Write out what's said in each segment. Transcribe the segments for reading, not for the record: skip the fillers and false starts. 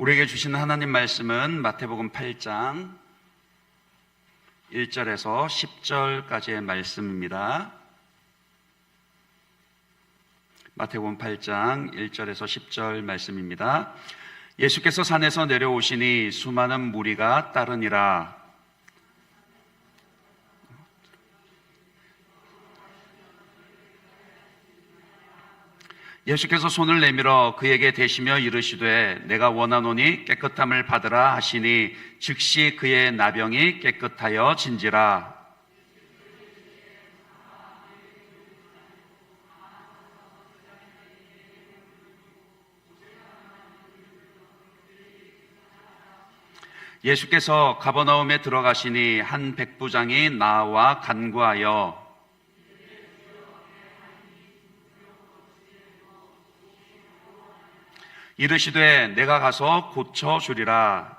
우리에게 주시는 하나님 말씀은 마태복음 8장 1절에서 10절까지의 말씀입니다. 마태복음 8장 1절에서 10절 말씀입니다. 예수께서 산에서 내려오시니 수많은 무리가 따르니라. 예수께서 손을 내밀어 그에게 대시며 이르시되 내가 원하노니 깨끗함을 받으라 하시니 즉시 그의 나병이 깨끗하여 진지라. 예수께서 가버나움에 들어가시니 한 백부장이 나와 간구하여 이르시되 내가 가서 고쳐주리라.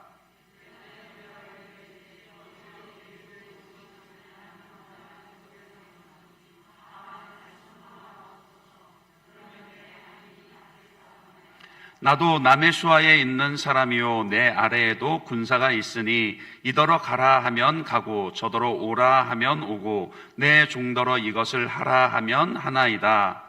나도 남의 있는 사람이요 내 아래에도 군사가 있으니 이더러 가라 하면 가고 저더러 오라 하면 오고 내 종더러 이것을 하라 하면 하나이다.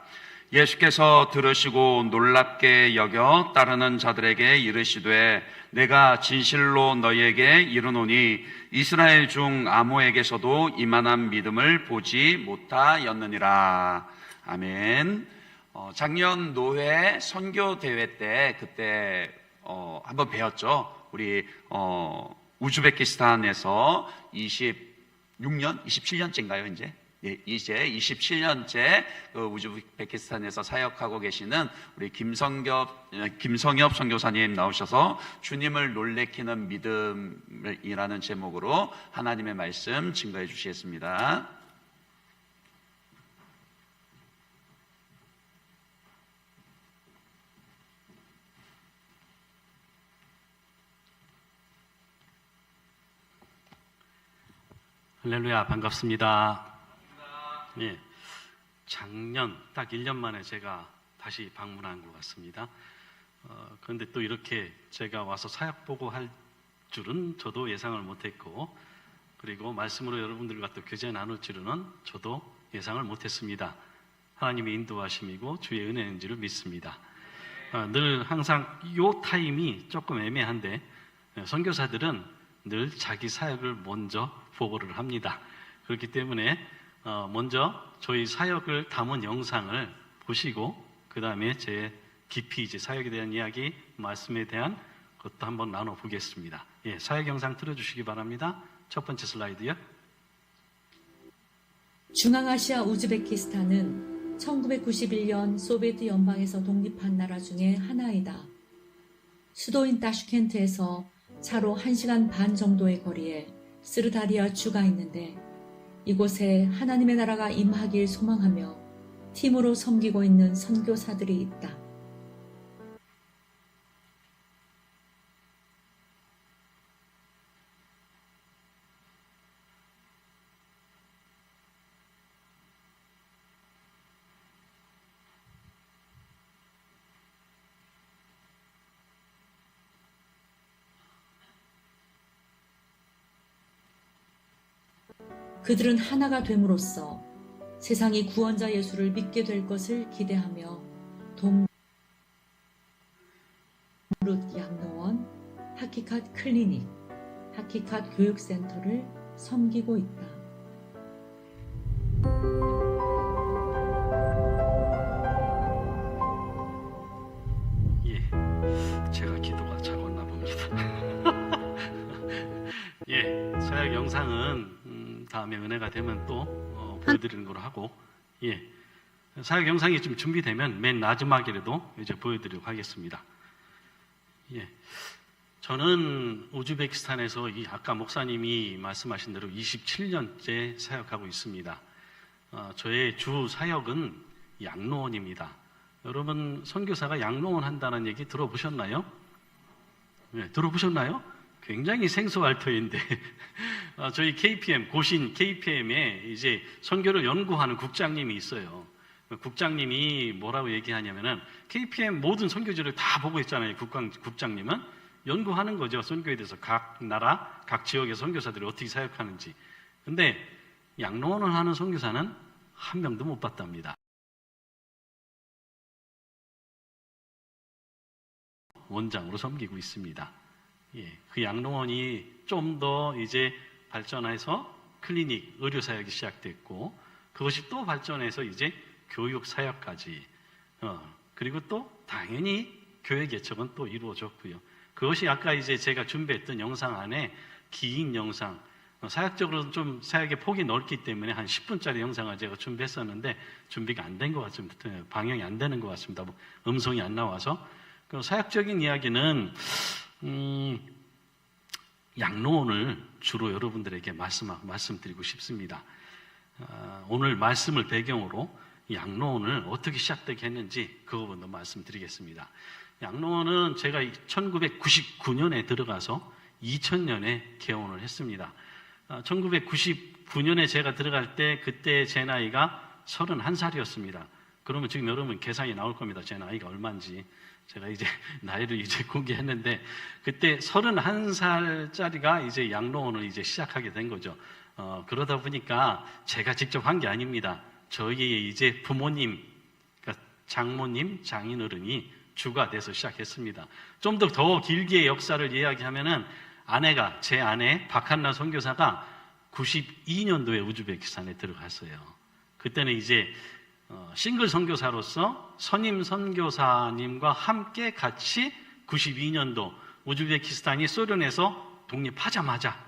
예수께서 들으시고 놀랍게 여겨 따르는 자들에게 이르시되 내가 진실로 너희에게 이르노니 이스라엘 중 아무에게서도 이만한 믿음을 보지 못하였느니라. 아멘. 작년 노회 선교 대회 때 그때 한번 배웠죠. 우리 우즈베키스탄에서 26년, 27년째인가요 이제? 예, 이제 27년째 우즈베키스탄에서 사역하고 계시는 우리 김성엽 선교사님 나오셔서 주님을 놀래키는 믿음이라는 제목으로 하나님의 말씀 증거해 주시겠습니다. 할렐루야, 반갑습니다. 예, 작년 딱 1년 만에 제가 다시 방문한 것 같습니다. 그런데 또 이렇게 제가 와서 사역 보고 할 줄은 저도 예상을 못했고, 그리고 말씀으로 여러분들과 또 교제 나눌 줄은 저도 예상을 못했습니다. 하나님의 인도하심이고 주의 은혜인 줄을 믿습니다. 늘 항상 이 타임이 조금 애매한데 선교사들은 늘 자기 사역을 먼저 보고를 합니다. 그렇기 때문에 먼저 저희 사역을 담은 영상을 보시고 그 다음에 제 깊이 이제 사역에 대한 이야기, 말씀에 대한 것도 한번 나눠보겠습니다. 예, 사역 영상 틀어주시기 바랍니다. 첫 번째 슬라이드요. 중앙아시아 우즈베키스탄은 1991년 소비에트 연방에서 독립한 나라 중에 하나이다. 수도인 타슈켄트에서 차로 1시간 반 정도의 거리에 스르다리아 주가 있는데 이곳에 하나님의 나라가 임하길 소망하며 팀으로 섬기고 있는 선교사들이 있다. 그들은 하나가 됨으로써 세상이 구원자 예수를 믿게 될 것을 기대하며 동룻 양로원, 하키캇 클리닉, 하키캇 교육센터를 섬기고 있다. 예, 제가 기도가 작았나 봅니다. 예, 사역 영상은 다음에 은혜가 되면 또 보여드리는 걸로 하고, 예, 사역 영상이 좀 준비되면 맨 마지막이라도 이제 보여드리도록 하겠습니다. 예, 저는 우즈베키스탄에서 아까 목사님이 말씀하신 대로 27년째 사역하고 있습니다. 저의 주 사역은 양로원입니다. 여러분 선교사가 양로원 한다는 얘기 들어보셨나요? 네, 들어보셨나요? 굉장히 생소할 터인데 저희 KPM 고신 KPM에 이제 선교를 연구하는 국장님이 있어요. 국장님이 뭐라고 얘기하냐면은 KPM 모든 선교지를 다 보고 있잖아요. 국장님은. 연구하는 거죠. 선교에 대해서 각 나라, 각 지역의 선교사들이 어떻게 사역하는지. 근데 양로원을 하는 선교사는 한 명도 못 봤답니다. 원장으로 섬기고 있습니다. 예, 그 양로원이 좀 더 이제 발전해서 클리닉, 의료 사역이 시작됐고, 그것이 또 발전해서 이제 교육 사역까지, 그리고 또 당연히 교회 개척은 또 이루어졌고요. 그것이 아까 이제 제가 준비했던 영상 안에 긴 영상, 사역적으로는 좀 사역의 폭이 넓기 때문에 한 10분짜리 영상을 제가 준비했었는데 준비가 안 된 것 같습니다. 방영이 안 되는 것 같습니다. 음성이 안 나와서. 사역적인 이야기는 양로원을 주로 여러분들에게 말씀드리고 싶습니다. 오늘 말씀을 배경으로 양로원을 어떻게 시작되게 했는지 그거부터 말씀드리겠습니다. 양로원은 제가 1999년에 들어가서 2000년에 개원을 했습니다. 1999년에 제가 들어갈 때 그때 제 나이가 31살이었습니다. 그러면 지금 여러분 계산이 나올 겁니다. 제 나이가 얼마인지. 제가 이제 나이를 이제 공개했는데 그때 31살짜리가 이제 양로원을 이제 시작하게 된 거죠. 그러다 보니까 제가 직접 한 게 아닙니다. 저희의 이제 부모님, 그러니까 장모님, 장인어른이 주가 돼서 시작했습니다. 좀 더 길게 역사를 이야기하면은 제 아내 박한나 선교사가 92년도에 우즈베키스탄에 들어갔어요. 그때는 이제 싱글 선교사로서 선임 선교사님과 함께 같이 92년도 우즈베키스탄이 소련에서 독립하자마자,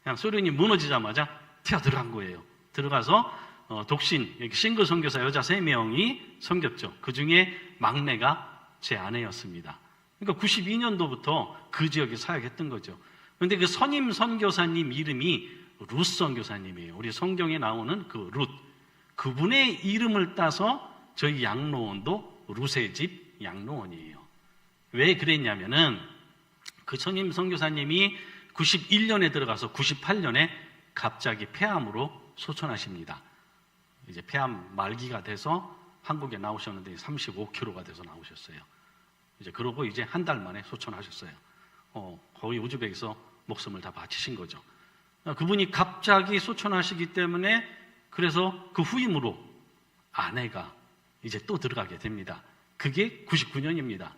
그냥 소련이 무너지자마자 튀어들어간 거예요. 들어가서 독신, 싱글 선교사 여자 3명이 섬겼죠. 그 중에 막내가 제 아내였습니다. 그러니까 92년도부터 그 지역에 사역했던 거죠. 그런데 그 선임 선교사님 이름이 룻 선교사님이에요. 우리 성경에 나오는 그 룻. 그분의 이름을 따서 저희 양로원도 룻의 집 양로원이에요. 왜 그랬냐면은 그 선임 선교사님이 91년에 들어가서 98년에 갑자기 폐암으로 소천하십니다. 이제 폐암 말기가 돼서 한국에 나오셨는데 35kg가 돼서 나오셨어요. 이제 그러고 이제 한 달 만에 소천하셨어요. 거의 우즈벡에서 목숨을 다 바치신 거죠. 그분이 갑자기 소천하시기 때문에 그래서 그 후임으로 아내가 이제 또 들어가게 됩니다. 그게 99년입니다.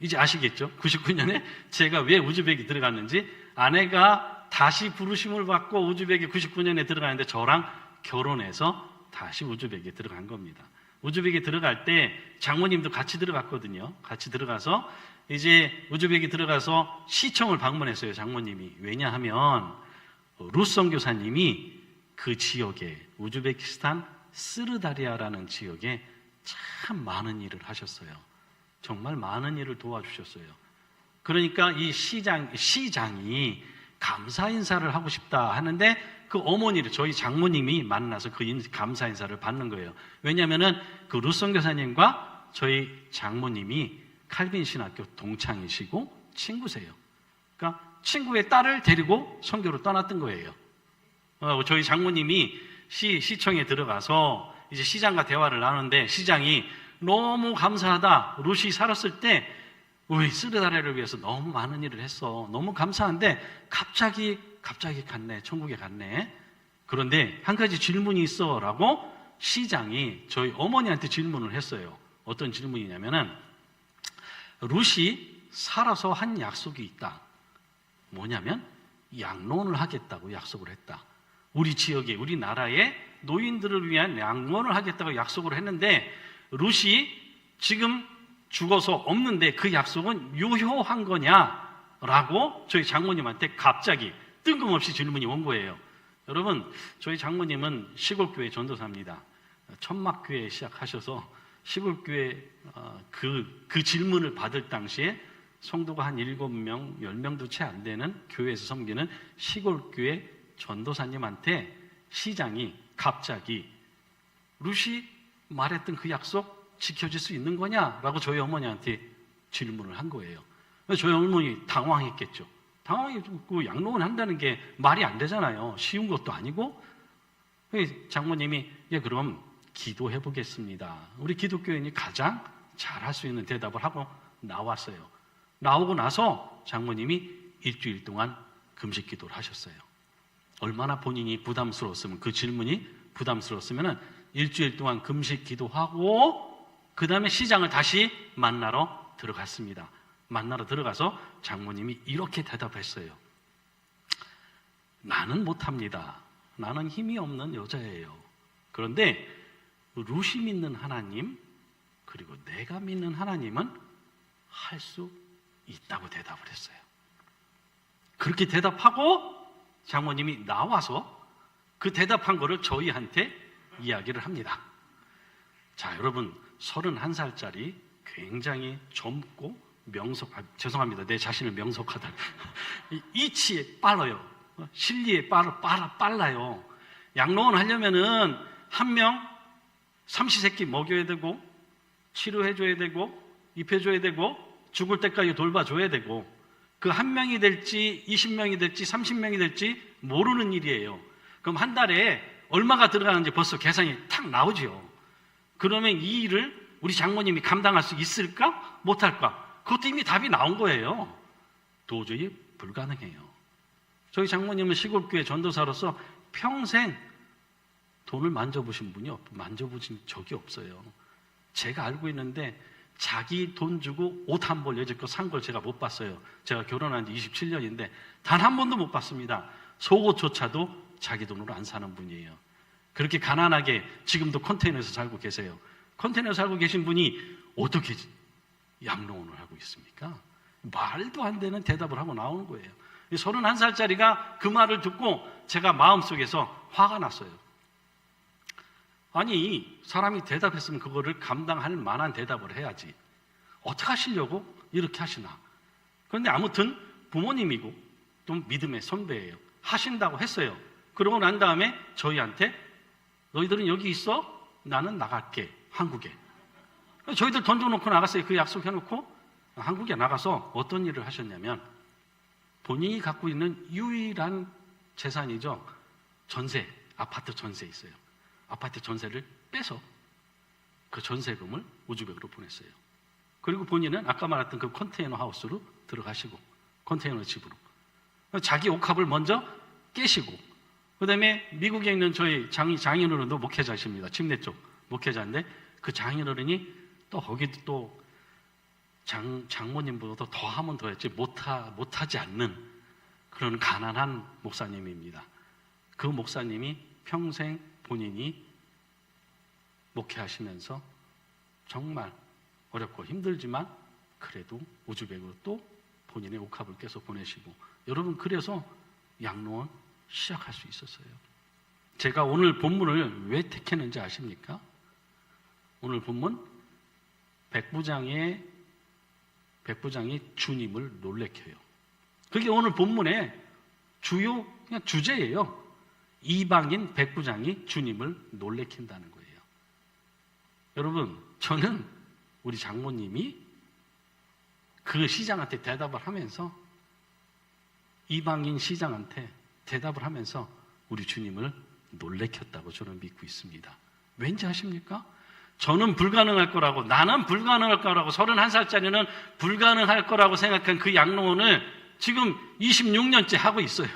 이제 아시겠죠? 99년에 제가 왜 우즈벡에 들어갔는지. 아내가 다시 부르심을 받고 우즈벡에 99년에 들어가는데 저랑 결혼해서 다시 우즈벡에 들어간 겁니다. 우즈벡에 들어갈 때 장모님도 같이 들어갔거든요. 같이 들어가서 이제 우즈벡에 들어가서 시청을 방문했어요, 장모님이. 왜냐하면 룻 선교사님이 그 지역에 우즈베키스탄 스르다리아라는 지역에 참 많은 일을 하셨어요. 정말 많은 일을 도와주셨어요. 그러니까 이 시장이 감사 인사를 하고 싶다 하는데 그 어머니를 저희 장모님이 만나서 그 감사 인사를 받는 거예요. 왜냐하면은 그 룻 선교사님과 저희 장모님이 칼빈 신학교 동창이시고 친구세요. 그러니까 친구의 딸을 데리고 선교로 떠났던 거예요. 저희 장모님이 시청에 들어가서 이제 시장과 대화를 나누는데 시장이 너무 감사하다. 룻이 살았을 때 우리 스르다리아를 위해서 너무 많은 일을 했어. 너무 감사한데 갑자기 갔네. 천국에 갔네. 그런데 한 가지 질문이 있어 라고 시장이 저희 어머니한테 질문을 했어요. 어떤 질문이냐면은 룻이 살아서 한 약속이 있다. 뭐냐면 양로원을 하겠다고 약속을 했다. 우리 지역에, 우리나라에 노인들을 위한 양로원을 하겠다고 약속을 했는데 룻이 지금 죽어서 없는데 그 약속은 유효한 거냐라고 저희 장모님한테 갑자기 뜬금없이 질문이 온 거예요. 여러분, 저희 장모님은 시골교회 전도사입니다. 천막교회 시작하셔서 시골교회 그 질문을 받을 당시에 성도가 한 7명, 10명도 채 안 되는 교회에서 섬기는 시골교회 전도사님한테 시장이 갑자기 룻이 말했던 그 약속 지켜질 수 있는 거냐라고 저희 어머니한테 질문을 한 거예요. 저희 어머니 당황했겠죠. 당황했고 양로원 한다는 게 말이 안 되잖아요. 쉬운 것도 아니고. 장모님이 그럼 기도해 보겠습니다. 우리 기독교인이 가장 잘할 수 있는 대답을 하고 나왔어요. 나오고 나서 장모님이 일주일 동안 금식 기도를 하셨어요. 얼마나 본인이 부담스러웠으면, 그 질문이 부담스러웠으면 일주일 동안 금식 기도하고 그 다음에 시장을 다시 만나러 들어갔습니다. 만나러 들어가서 장모님이 이렇게 대답했어요. 나는 못합니다. 나는 힘이 없는 여자예요. 그런데 루시 믿는 하나님, 그리고 내가 믿는 하나님은 할 수 있다고 대답을 했어요. 그렇게 대답하고 장모님이 나와서 그 대답한 거를 저희한테 이야기를 합니다. 자, 여러분, 31살짜리 굉장히 젊고 죄송합니다. 내 자신을 명석하다. 이치에 빨라요. 실리에 빨라요. 양로원 하려면은 한 명 삼시세끼 먹여야 되고, 치료해줘야 되고, 입혀줘야 되고, 죽을 때까지 돌봐줘야 되고, 그 한 명이 될지 20명이 될지 30명이 될지 모르는 일이에요. 그럼 한 달에 얼마가 들어가는지 벌써 계산이 탁 나오죠. 그러면 이 일을 우리 장모님이 감당할 수 있을까? 못할까? 그것도 이미 답이 나온 거예요. 도저히 불가능해요. 저희 장모님은 시골교회 전도사로서 평생 돈을 만져보신 만져보신 적이 없어요. 제가 알고 있는데 자기 돈 주고 옷 한 벌 여지껏 산 걸 제가 못 봤어요. 제가 결혼한 지 27년인데 단 한 번도 못 봤습니다. 속옷조차도 자기 돈으로 안 사는 분이에요. 그렇게 가난하게 지금도 컨테이너에서 살고 계세요. 컨테이너에서 살고 계신 분이 어떻게 양로원을 하고 있습니까? 말도 안 되는 대답을 하고 나오는 거예요. 31살짜리가 그 말을 듣고 제가 마음속에서 화가 났어요. 아니, 사람이 대답했으면 그거를 감당할 만한 대답을 해야지. 어떻게 하시려고 이렇게 하시나? 그런데 아무튼 부모님이고 또 믿음의 선배예요. 하신다고 했어요. 그러고 난 다음에 저희한테 너희들은 여기 있어? 나는 나갈게. 한국에. 저희들 던져놓고 나갔어요. 그 약속해놓고 한국에 나가서 어떤 일을 하셨냐면 본인이 갖고 있는 유일한 재산이죠. 전세, 아파트 전세 있어요. 아파트 전세를 빼서 그 전세금을 우즈벡으로 보냈어요. 그리고 본인은 아까 말했던 그 컨테이너 하우스로 들어가시고 컨테이너 집으로 자기 옥합을 먼저 깨시고 그 다음에 미국에 있는 저희 장인어른도 목회자십니다. 침례 쪽 목회자인데 그 장인어른이 또 거기도 또 장모님보다 더 하면 더 했지 못하지 않는 그런 가난한 목사님입니다. 그 목사님이 평생 본인이 목회하시면서 정말 어렵고 힘들지만 그래도 우즈벡으로 또 본인의 옥합을 깨서 보내시고 여러분 그래서 양로원 시작할 수 있었어요. 제가 오늘 본문을 왜 택했는지 아십니까? 오늘 본문 백부장이 주님을 놀래켜요. 그게 오늘 본문의 주요 그냥 주제예요. 이방인 백부장이 주님을 놀래킨다는 거예요. 여러분, 저는 우리 장모님이 그 시장한테 대답을 하면서 이방인 시장한테 대답을 하면서 우리 주님을 놀래켰다고 저는 믿고 있습니다. 왠지 아십니까? 저는 불가능할 거라고, 나는 불가능할 거라고, 31살짜리는 불가능할 거라고 생각한 그 양로원을 지금 26년째 하고 있어요.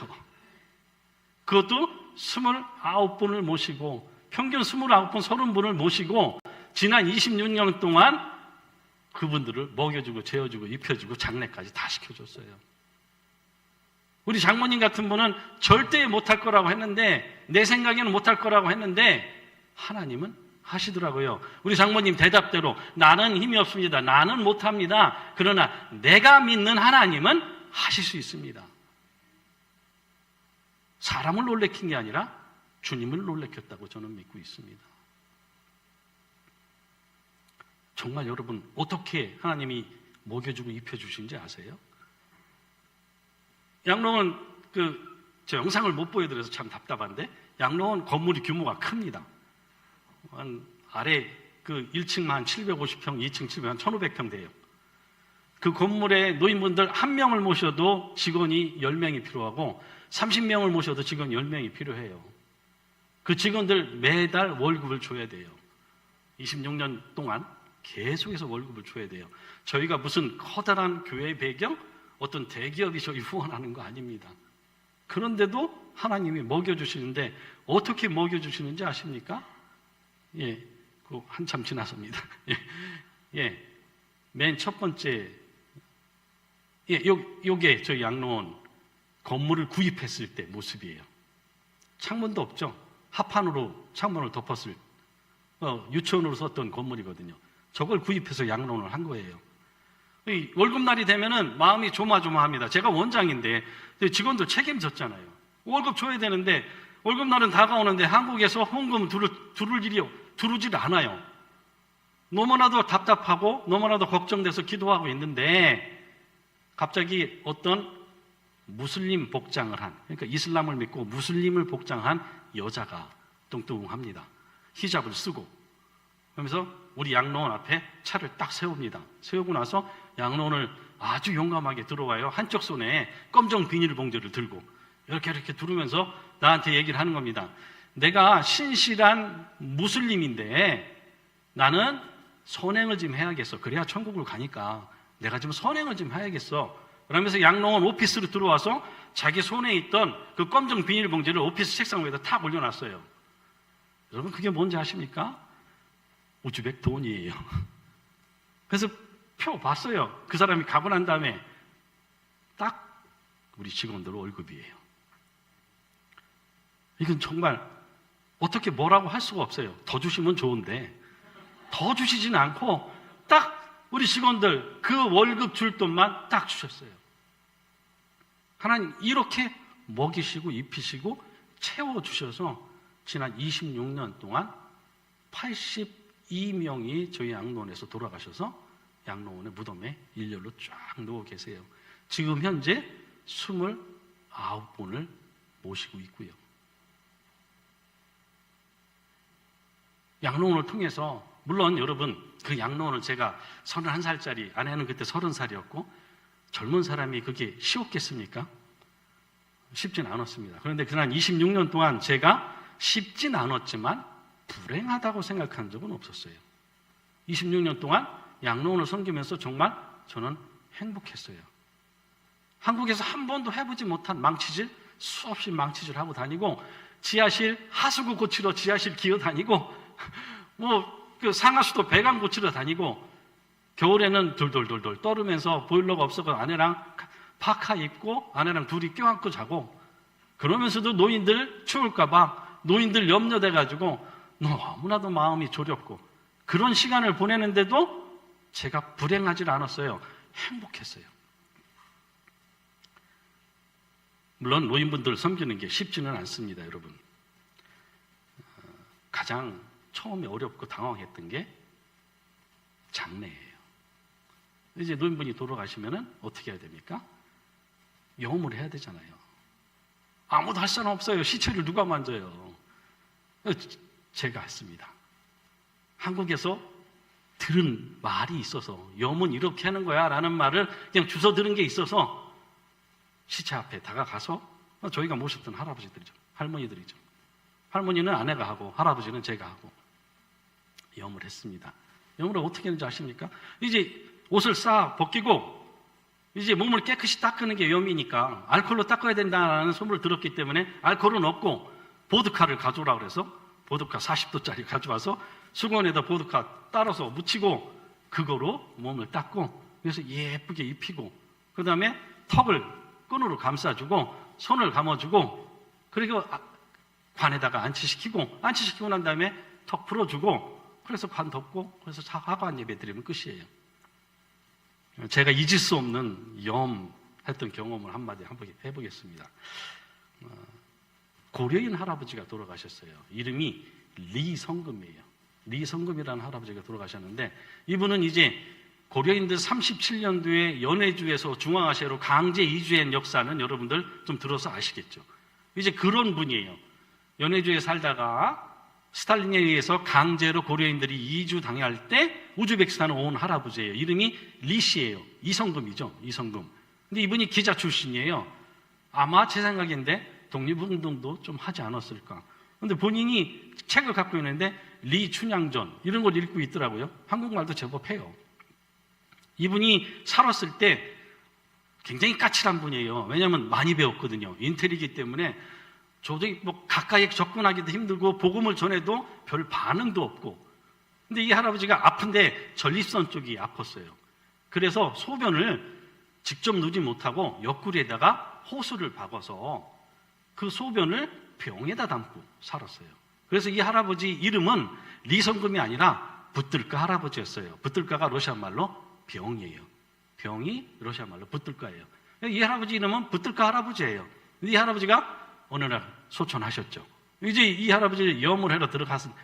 그것도 29분을 모시고, 평균 29분, 30분을 모시고, 지난 26년 동안 그분들을 먹여주고, 재워주고, 입혀주고, 장례까지 다 시켜줬어요. 우리 장모님 같은 분은 절대 못할 거라고 했는데, 내 생각에는 못할 거라고 했는데, 하나님은 하시더라고요. 우리 장모님 대답대로 나는 힘이 없습니다. 나는 못합니다. 그러나 내가 믿는 하나님은 하실 수 있습니다. 사람을 놀래킨 게 아니라 주님을 놀래켰다고 저는 믿고 있습니다. 정말 여러분 어떻게 하나님이 먹여주고 입혀주신지 아세요? 양로원 저 영상을 못 보여드려서 참 답답한데 양로원 건물이 규모가 큽니다. 아래 1층만 750평, 2층 700평, 1500평 돼요. 그 건물에 노인분들 한 명을 모셔도 직원이 10명이 필요하고 30명을 모셔도 직원 10명이 필요해요. 그 직원들 매달 월급을 줘야 돼요. 26년 동안 계속해서 월급을 줘야 돼요. 저희가 무슨 커다란 교회 배경, 어떤 대기업이 저희 후원하는 거 아닙니다. 그런데도 하나님이 먹여주시는데 어떻게 먹여주시는지 아십니까? 예, 그 한참 지났습니다. 예, 맨 첫 번째, 요게 저희 양로원 건물을 구입했을 때 모습이에요. 창문도 없죠. 합판으로 창문을 덮었을 유치원으로 썼던 건물이거든요. 저걸 구입해서 양로원을 한 거예요. 이 월급날이 되면은 마음이 조마조마합니다. 제가 원장인데 직원들 책임졌잖아요. 월급 줘야 되는데 월급날은 다가오는데 한국에서 헌금 두르질 않아요. 너무나도 답답하고 너무나도 걱정돼서 기도하고 있는데 갑자기 어떤 무슬림 복장을 한, 그러니까 이슬람을 믿고 무슬림을 복장한 여자가 뚱뚱합니다. 히잡을 쓰고 그러면서 우리 양로원 앞에 차를 딱 세웁니다. 세우고 나서 양로원을 아주 용감하게 들어와요. 한쪽 손에 검정 비닐봉지를 들고 이렇게 두르면서 나한테 얘기를 하는 겁니다. 내가 신실한 무슬림인데 나는 선행을 좀 해야겠어. 그래야 천국을 가니까 내가 좀 선행을 좀 해야겠어. 그러면서 양로원 오피스로 들어와서 자기 손에 있던 그 검정 비닐봉지를 오피스 책상 위에다 탁 올려놨어요. 여러분 그게 뭔지 아십니까? 우즈벡 돈이에요. 그래서 표 봤어요. 그 사람이 가고 난 다음에 딱 우리 직원들 월급이에요. 이건 정말 어떻게 뭐라고 할 수가 없어요. 더 주시면 좋은데 더 주시지는 않고 딱 우리 직원들 그 월급 줄 돈만 딱 주셨어요. 하나님 이렇게 먹이시고 입히시고 채워주셔서 지난 26년 동안 82명이 저희 양로원에서 돌아가셔서 양로원의 무덤에 일렬로 쫙 누워 계세요. 지금 현재 29분을 모시고 있고요. 양로원을 통해서 물론 여러분 그 양로원을 제가 31살짜리 아내는 그때 30살이었고 젊은 사람이 그게 쉬웠겠습니까? 쉽진 않았습니다. 그런데 지난 26년 동안 제가 쉽진 않았지만 불행하다고 생각한 적은 없었어요. 26년 동안 양로원을 섬기면서 정말 저는 행복했어요. 한국에서 한 번도 해보지 못한 망치질, 수없이 망치질 하고 다니고 지하실 하수구 고치러 지하실 기어 다니고 그 상하수도 배관 고치러 다니고 겨울에는 돌돌돌돌 떨으면서 보일러가 없어서 아내랑 파카 입고 아내랑 둘이 껴안고 자고 그러면서도 노인들 추울까봐 노인들 염려돼가지고 너무나도 마음이 졸였고 그런 시간을 보내는데도 제가 불행하지 않았어요. 행복했어요. 물론 노인분들 섬기는 게 쉽지는 않습니다, 여러분. 가장 처음에 어렵고 당황했던 게 장례예요. 이제 노인분이 돌아가시면은 어떻게 해야 됩니까? 염을 해야 되잖아요. 아무도 할 사람 없어요. 시체를 누가 만져요? 제가 했습니다. 한국에서 들은 말이 있어서 염은 이렇게 하는 거야 라는 말을 그냥 주워 들은 게 있어서 시체 앞에 다가가서 저희가 모셨던 할아버지들이죠. 할머니들이죠. 할머니는 아내가 하고 할아버지는 제가 하고 염을 했습니다. 염을 어떻게 하는지 아십니까? 이제 옷을 싹 벗기고 이제 몸을 깨끗이 닦는 게 염이니까 알코올로 닦아야 된다는 소문을 들었기 때문에 알코올은 없고 보드카를 가져오라 그래서 보드카 40도짜리 가져와서 수건에다 보드카 따라서 묻히고 그거로 몸을 닦고 그래서 예쁘게 입히고 그 다음에 턱을 끈으로 감싸주고 손을 감아주고 그리고 관에다가 안치시키고 난 다음에 턱 풀어주고 그래서 관 덮고 그래서 하관 예배 드리면 끝이에요. 제가 잊을 수 없는 염했던 경험을 한마디 해보겠습니다. 고려인 할아버지가 돌아가셨어요. 이름이 리성금이에요. 리성금이라는 할아버지가 돌아가셨는데 이분은 이제 고려인들 37년도에 연해주에서 중앙아시아로 강제 이주한 역사는 여러분들 좀 들어서 아시겠죠. 이제 그런 분이에요. 연해주에 살다가 스탈린에 의해서 강제로 고려인들이 이주 당할 때 우즈베키스탄에 온 할아버지예요. 이름이 리 씨예요. 이성금이죠. 이성금. 근데 이분이 기자 출신이에요. 아마 제 생각인데 독립운동도 좀 하지 않았을까. 근데 본인이 책을 갖고 있는데 리춘향전 이런 걸 읽고 있더라고요. 한국말도 제법 해요. 이분이 살았을 때 굉장히 까칠한 분이에요. 왜냐하면 많이 배웠거든요. 인텔이기 때문에 도저히 뭐 가까이 접근하기도 힘들고 복음을 전해도 별 반응도 없고. 근데 이 할아버지가 아픈데 전립선 쪽이 아팠어요. 그래서 소변을 직접 누지 못하고 옆구리에다가 호수를 박아서 그 소변을 병에다 담고 살았어요. 그래서 이 할아버지 이름은 리성금이 아니라 붙들가 할아버지였어요. 붙들가가 러시아 말로 병이에요. 병이 러시아 말로 붙들가예요. 이 할아버지 이름은 붙들가 할아버지예요. 이 할아버지가 어느 날 소천하셨죠. 이제 이 할아버지 염을 하러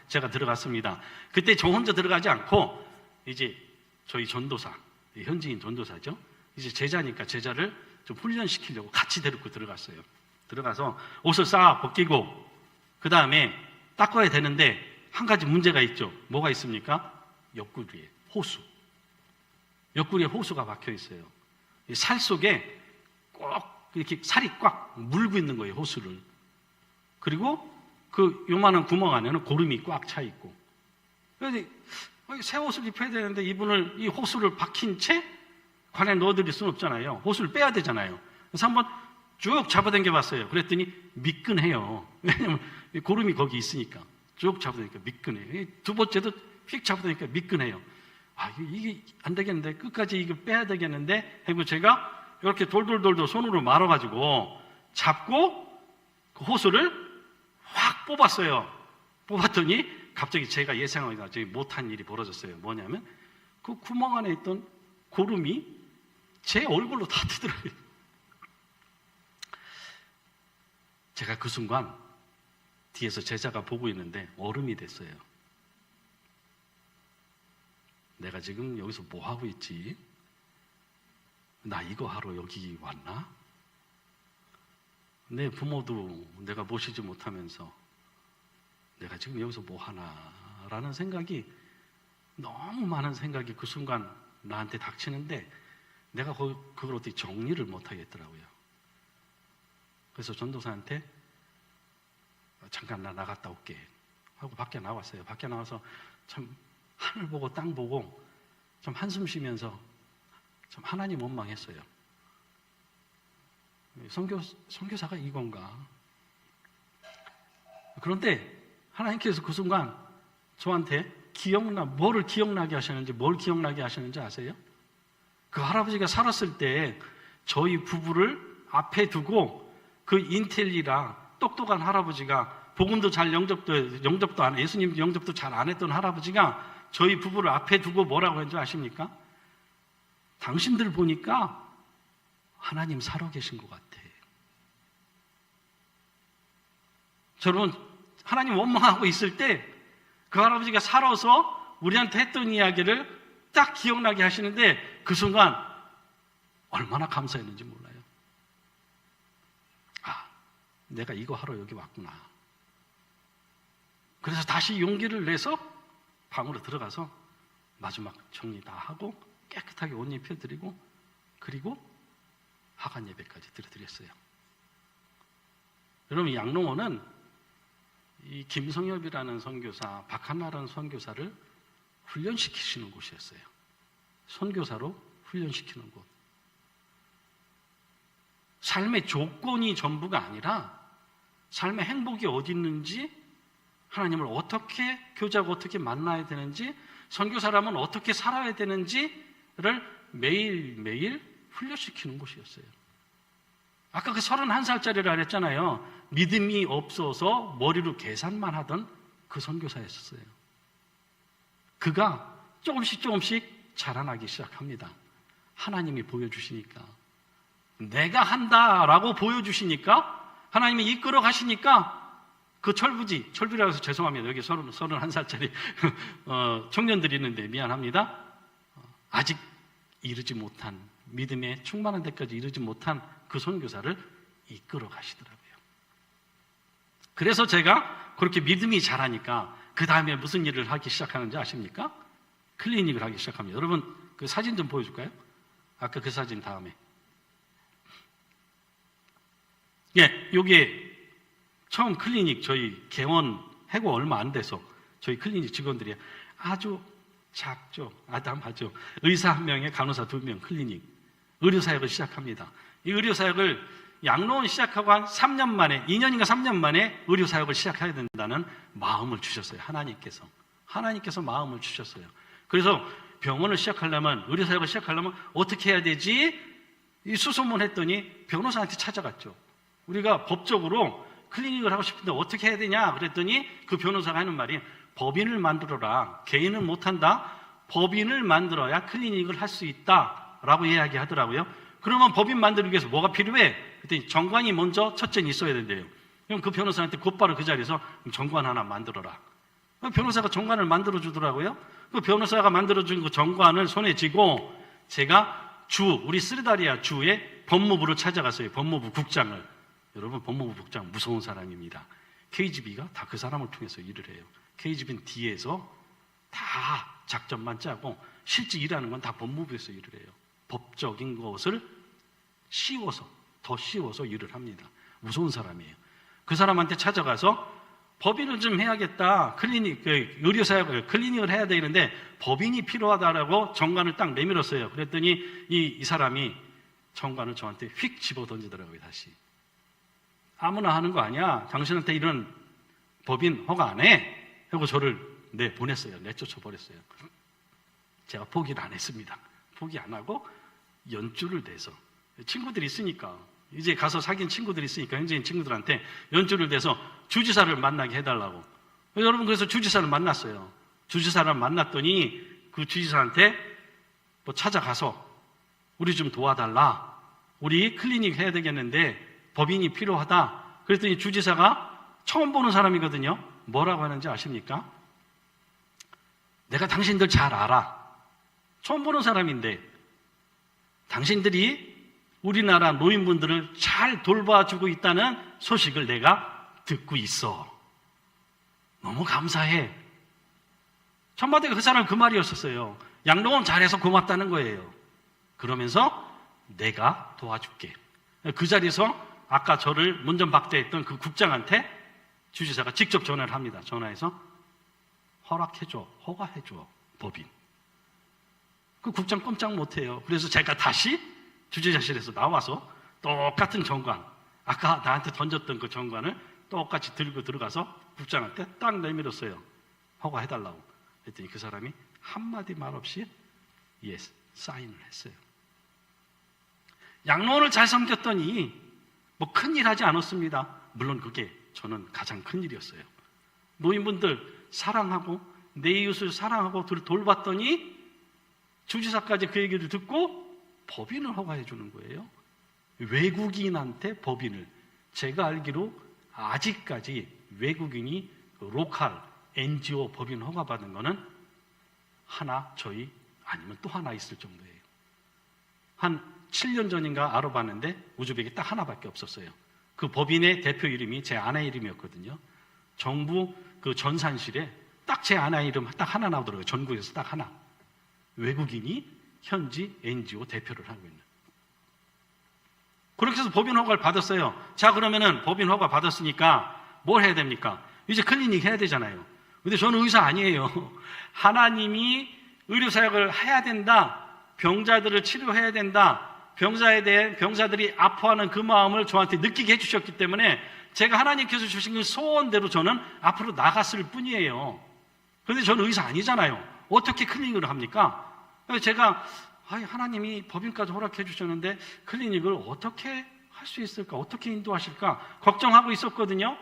제가 들어갔습니다. 그때 저 혼자 들어가지 않고 이제 저희 전도사, 현지인 전도사죠. 이제 제자니까 제자를 좀 훈련시키려고 같이 데리고 들어갔어요. 들어가서 옷을 싹 벗기고 그 다음에 닦아야 되는데 한 가지 문제가 있죠. 뭐가 있습니까? 옆구리에 호수. 옆구리에 호수가 박혀 있어요. 살 속에 꼭 이렇게 살이 꽉 물고 있는 거예요, 호수를. 그리고 그 요만한 구멍 안에는 고름이 꽉 차 있고. 그래서 새 옷을 입혀야 되는데 이분을 이 호수를 박힌 채 관에 넣어드릴 수는 없잖아요. 호수를 빼야 되잖아요. 그래서 한번 쭉 잡아당겨 봤어요. 그랬더니 미끈해요. 왜냐면 고름이 거기 있으니까. 쭉 잡아당기니까 미끈해요. 두 번째도 휙 잡아당기니까 미끈해요. 아, 이게 안 되겠는데, 끝까지 이거 빼야 되겠는데, 하고 제가 이렇게 돌돌돌돌 손으로 말아가지고 잡고 그 호수를 확 뽑았어요. 뽑았더니 갑자기 제가 예상하기 못한 일이 벌어졌어요. 뭐냐면 그 구멍 안에 있던 고름이 제 얼굴로 다 튀더라고요. 제가 그 순간 뒤에서 제자가 보고 있는데 얼음이 됐어요. 내가 지금 여기서 뭐 하고 있지? 나 이거 하러 여기 왔나? 내 부모도 내가 모시지 못하면서 내가 지금 여기서 뭐 하나? 라는 생각이, 너무 많은 생각이 그 순간 나한테 닥치는데 내가 그걸 어떻게 정리를 못 하겠더라고요. 그래서 전도사한테 잠깐 나 나갔다 올게 하고 밖에 나왔어요. 밖에 나와서 참 하늘 보고 땅 보고 좀 한숨 쉬면서 참 하나님 원망했어요. 선교사가 이건가? 그런데 하나님께서 그 순간 저한테 뭐를 기억나게 하셨는지, 뭘 기억나게 하셨는지 아세요? 그 할아버지가 살았을 때 저희 부부를 앞에 두고 그 인텔리라 똑똑한 할아버지가, 복음도 잘 영접도 안 해, 예수님 영접도 잘 안 했던 할아버지가 저희 부부를 앞에 두고 뭐라고 했는지 아십니까? 당신들 보니까 하나님 살아계신 것 같아. 여러분, 하나님 원망하고 있을 때 그 할아버지가 살아서 우리한테 했던 이야기를 딱 기억나게 하시는데 그 순간 얼마나 감사했는지 몰라요. 아, 내가 이거 하러 여기 왔구나. 그래서 다시 용기를 내서 방으로 들어가서 마지막 정리 다 하고 깨끗하게 옷 입혀드리고, 그리고 하간 예배까지 드려드렸어요. 여러분, 양롱원은 이 김성엽이라는 선교사, 박한나라는 선교사를 훈련시키시는 곳이었어요. 선교사로 훈련시키는 곳. 삶의 조건이 전부가 아니라 삶의 행복이 어디 있는지, 하나님을 어떻게 교제하고 어떻게 만나야 되는지, 선교사라면 어떻게 살아야 되는지를 매일매일 훈련시키는 곳이었어요. 아까 그 31살짜리라 그랬잖아요. 믿음이 없어서 머리로 계산만 하던 그 선교사였었어요. 그가 조금씩 자라나기 시작합니다. 하나님이 보여주시니까, 내가 한다라고 보여주시니까, 하나님이 이끌어 가시니까 그 철부지라고 해서 죄송합니다. 여기 31살짜리 청년들이 있는데 미안합니다. 아직 이르지 못한, 믿음에 충만한 데까지 이르지 못한 그 선교사를 이끌어 가시더라고요. 그래서 제가 그렇게 믿음이 자라니까 그 다음에 무슨 일을 하기 시작하는지 아십니까? 클리닉을 하기 시작합니다. 여러분, 그 사진 좀 보여줄까요? 아까 그 사진 다음에. 예, 요게 처음 클리닉 저희 개원하고 얼마 안 돼서 저희 클리닉 직원들이 아주 작죠, 아담하죠. 의사 1명에 간호사 2명 클리닉 의료사역을 시작합니다. 이 의료사역을 양로원 시작하고 한 3년 만에, 2년인가 3년 만에 의료사역을 시작해야 된다는 마음을 주셨어요. 하나님께서 마음을 주셨어요. 그래서 병원을 시작하려면, 의료사역을 시작하려면 어떻게 해야 되지? 이 수소문 했더니 변호사한테 찾아갔죠. 우리가 법적으로 클리닉을 하고 싶은데 어떻게 해야 되냐? 그랬더니 그 변호사가 하는 말이 법인을 만들어라. 개인은 못한다. 법인을 만들어야 클리닉을 할 수 있다라고 이야기하더라고요. 그러면 법인 만들기 위해서 뭐가 필요해? 그랬더니 정관이 먼저 첫째는 있어야 된대요. 그럼 그 변호사한테 곧바로 그 자리에서 정관 하나 만들어라. 변호사가 정관을 만들어주더라고요. 그 변호사가 만들어준 그 정관을 손에 쥐고 제가 우리 스리다리아 주의 법무부를 찾아갔어요. 법무부 국장을. 여러분, 법무부 국장 무서운 사람입니다. KGB가 다 그 사람을 통해서 일을 해요. KGB는 뒤에서 다 작전만 짜고 실제 일하는 건 다 법무부에서 일을 해요. 법적인 것을 더 씌워서 일을 합니다. 무서운 사람이에요. 그 사람한테 찾아가서 법인을 좀 해야겠다. 의료사역 클리닉을 해야 되는데 법인이 필요하다라고 정관을 딱 내밀었어요. 그랬더니 이 사람이 정관을 저한테 휙 집어 던지더라고요. 다시. 아무나 하는 거 아니야. 당신한테 이런 법인 허가 안 해. 하고 저를 보냈어요. 내쫓아 버렸어요. 제가 포기를 안 했습니다. 포기 안 하고 연줄을 대서 친구들이 있으니까, 이제 가서 사귄 친구들이 있으니까 현지인 친구들한테 연줄을 대서 주지사를 만나게 해달라고. 여러분, 그래서 주지사를 만났어요. 주지사를 만났더니 그 주지사한테 찾아가서 우리 좀 도와달라. 우리 클리닉 해야 되겠는데 법인이 필요하다. 그랬더니 주지사가 처음 보는 사람이거든요. 뭐라고 하는지 아십니까? 내가 당신들 잘 알아. 처음 보는 사람인데 당신들이 우리나라 노인분들을 잘 돌봐주고 있다는 소식을 내가 듣고 있어. 너무 감사해. 첫마디가 그 사람 그 말이었었어요. 양로원 잘해서 고맙다는 거예요. 그러면서 내가 도와줄게. 그 자리에서 아까 저를 문전박대했던 그 국장한테 주지사가 직접 전화를 합니다. 전화해서 허락해줘, 허가해줘, 법인. 그 국장 꼼짝 못해요. 그래서 제가 다시 주지사실에서 나와서 똑같은 정관, 아까 나한테 던졌던 그 정관을 똑같이 들고 들어가서 국장한테 딱 내밀었어요. 허가해달라고. 그랬더니 그 사람이 한마디 말 없이 예스, 사인을 했어요. 양로원을 잘 섬겼더니 큰일 하지 않았습니다. 물론 그게 저는 가장 큰 일이었어요. 노인분들 사랑하고 내 이웃을 사랑하고 돌봤더니 주지사까지 그 얘기를 듣고 법인을 허가해 주는 거예요. 외국인한테 법인을. 제가 알기로 아직까지 외국인이 로컬 NGO 법인 허가받은 거는 하나, 저희 아니면 또 하나 있을 정도예요. 한 7년 전인가 알아봤는데 우즈벡에 딱 하나밖에 없었어요. 그 법인의 대표 이름이 제 아내 이름이었거든요. 정부 그 전산실에 딱 제 아내 이름 딱 하나 나오더라고요. 전국에서 딱 하나. 외국인이 현지 NGO 대표를 하고 있는. 그렇게 해서 법인 허가를 받았어요. 자, 그러면은 법인 허가 받았으니까 뭘 해야 됩니까? 이제 클리닉 해야 되잖아요. 근데 저는 의사 아니에요. 하나님이 의료사역을 해야 된다. 병자들을 치료해야 된다. 병자들이 아파하는 그 마음을 저한테 느끼게 해주셨기 때문에 제가 하나님께서 주신 그 소원대로 저는 앞으로 나갔을 뿐이에요. 그런데 저는 의사 아니잖아요. 어떻게 클리닉을 합니까? 그래서 제가 하나님이 법인까지 허락해 주셨는데 클리닉을 어떻게 할 수 있을까? 어떻게 인도하실까? 걱정하고 있었거든요.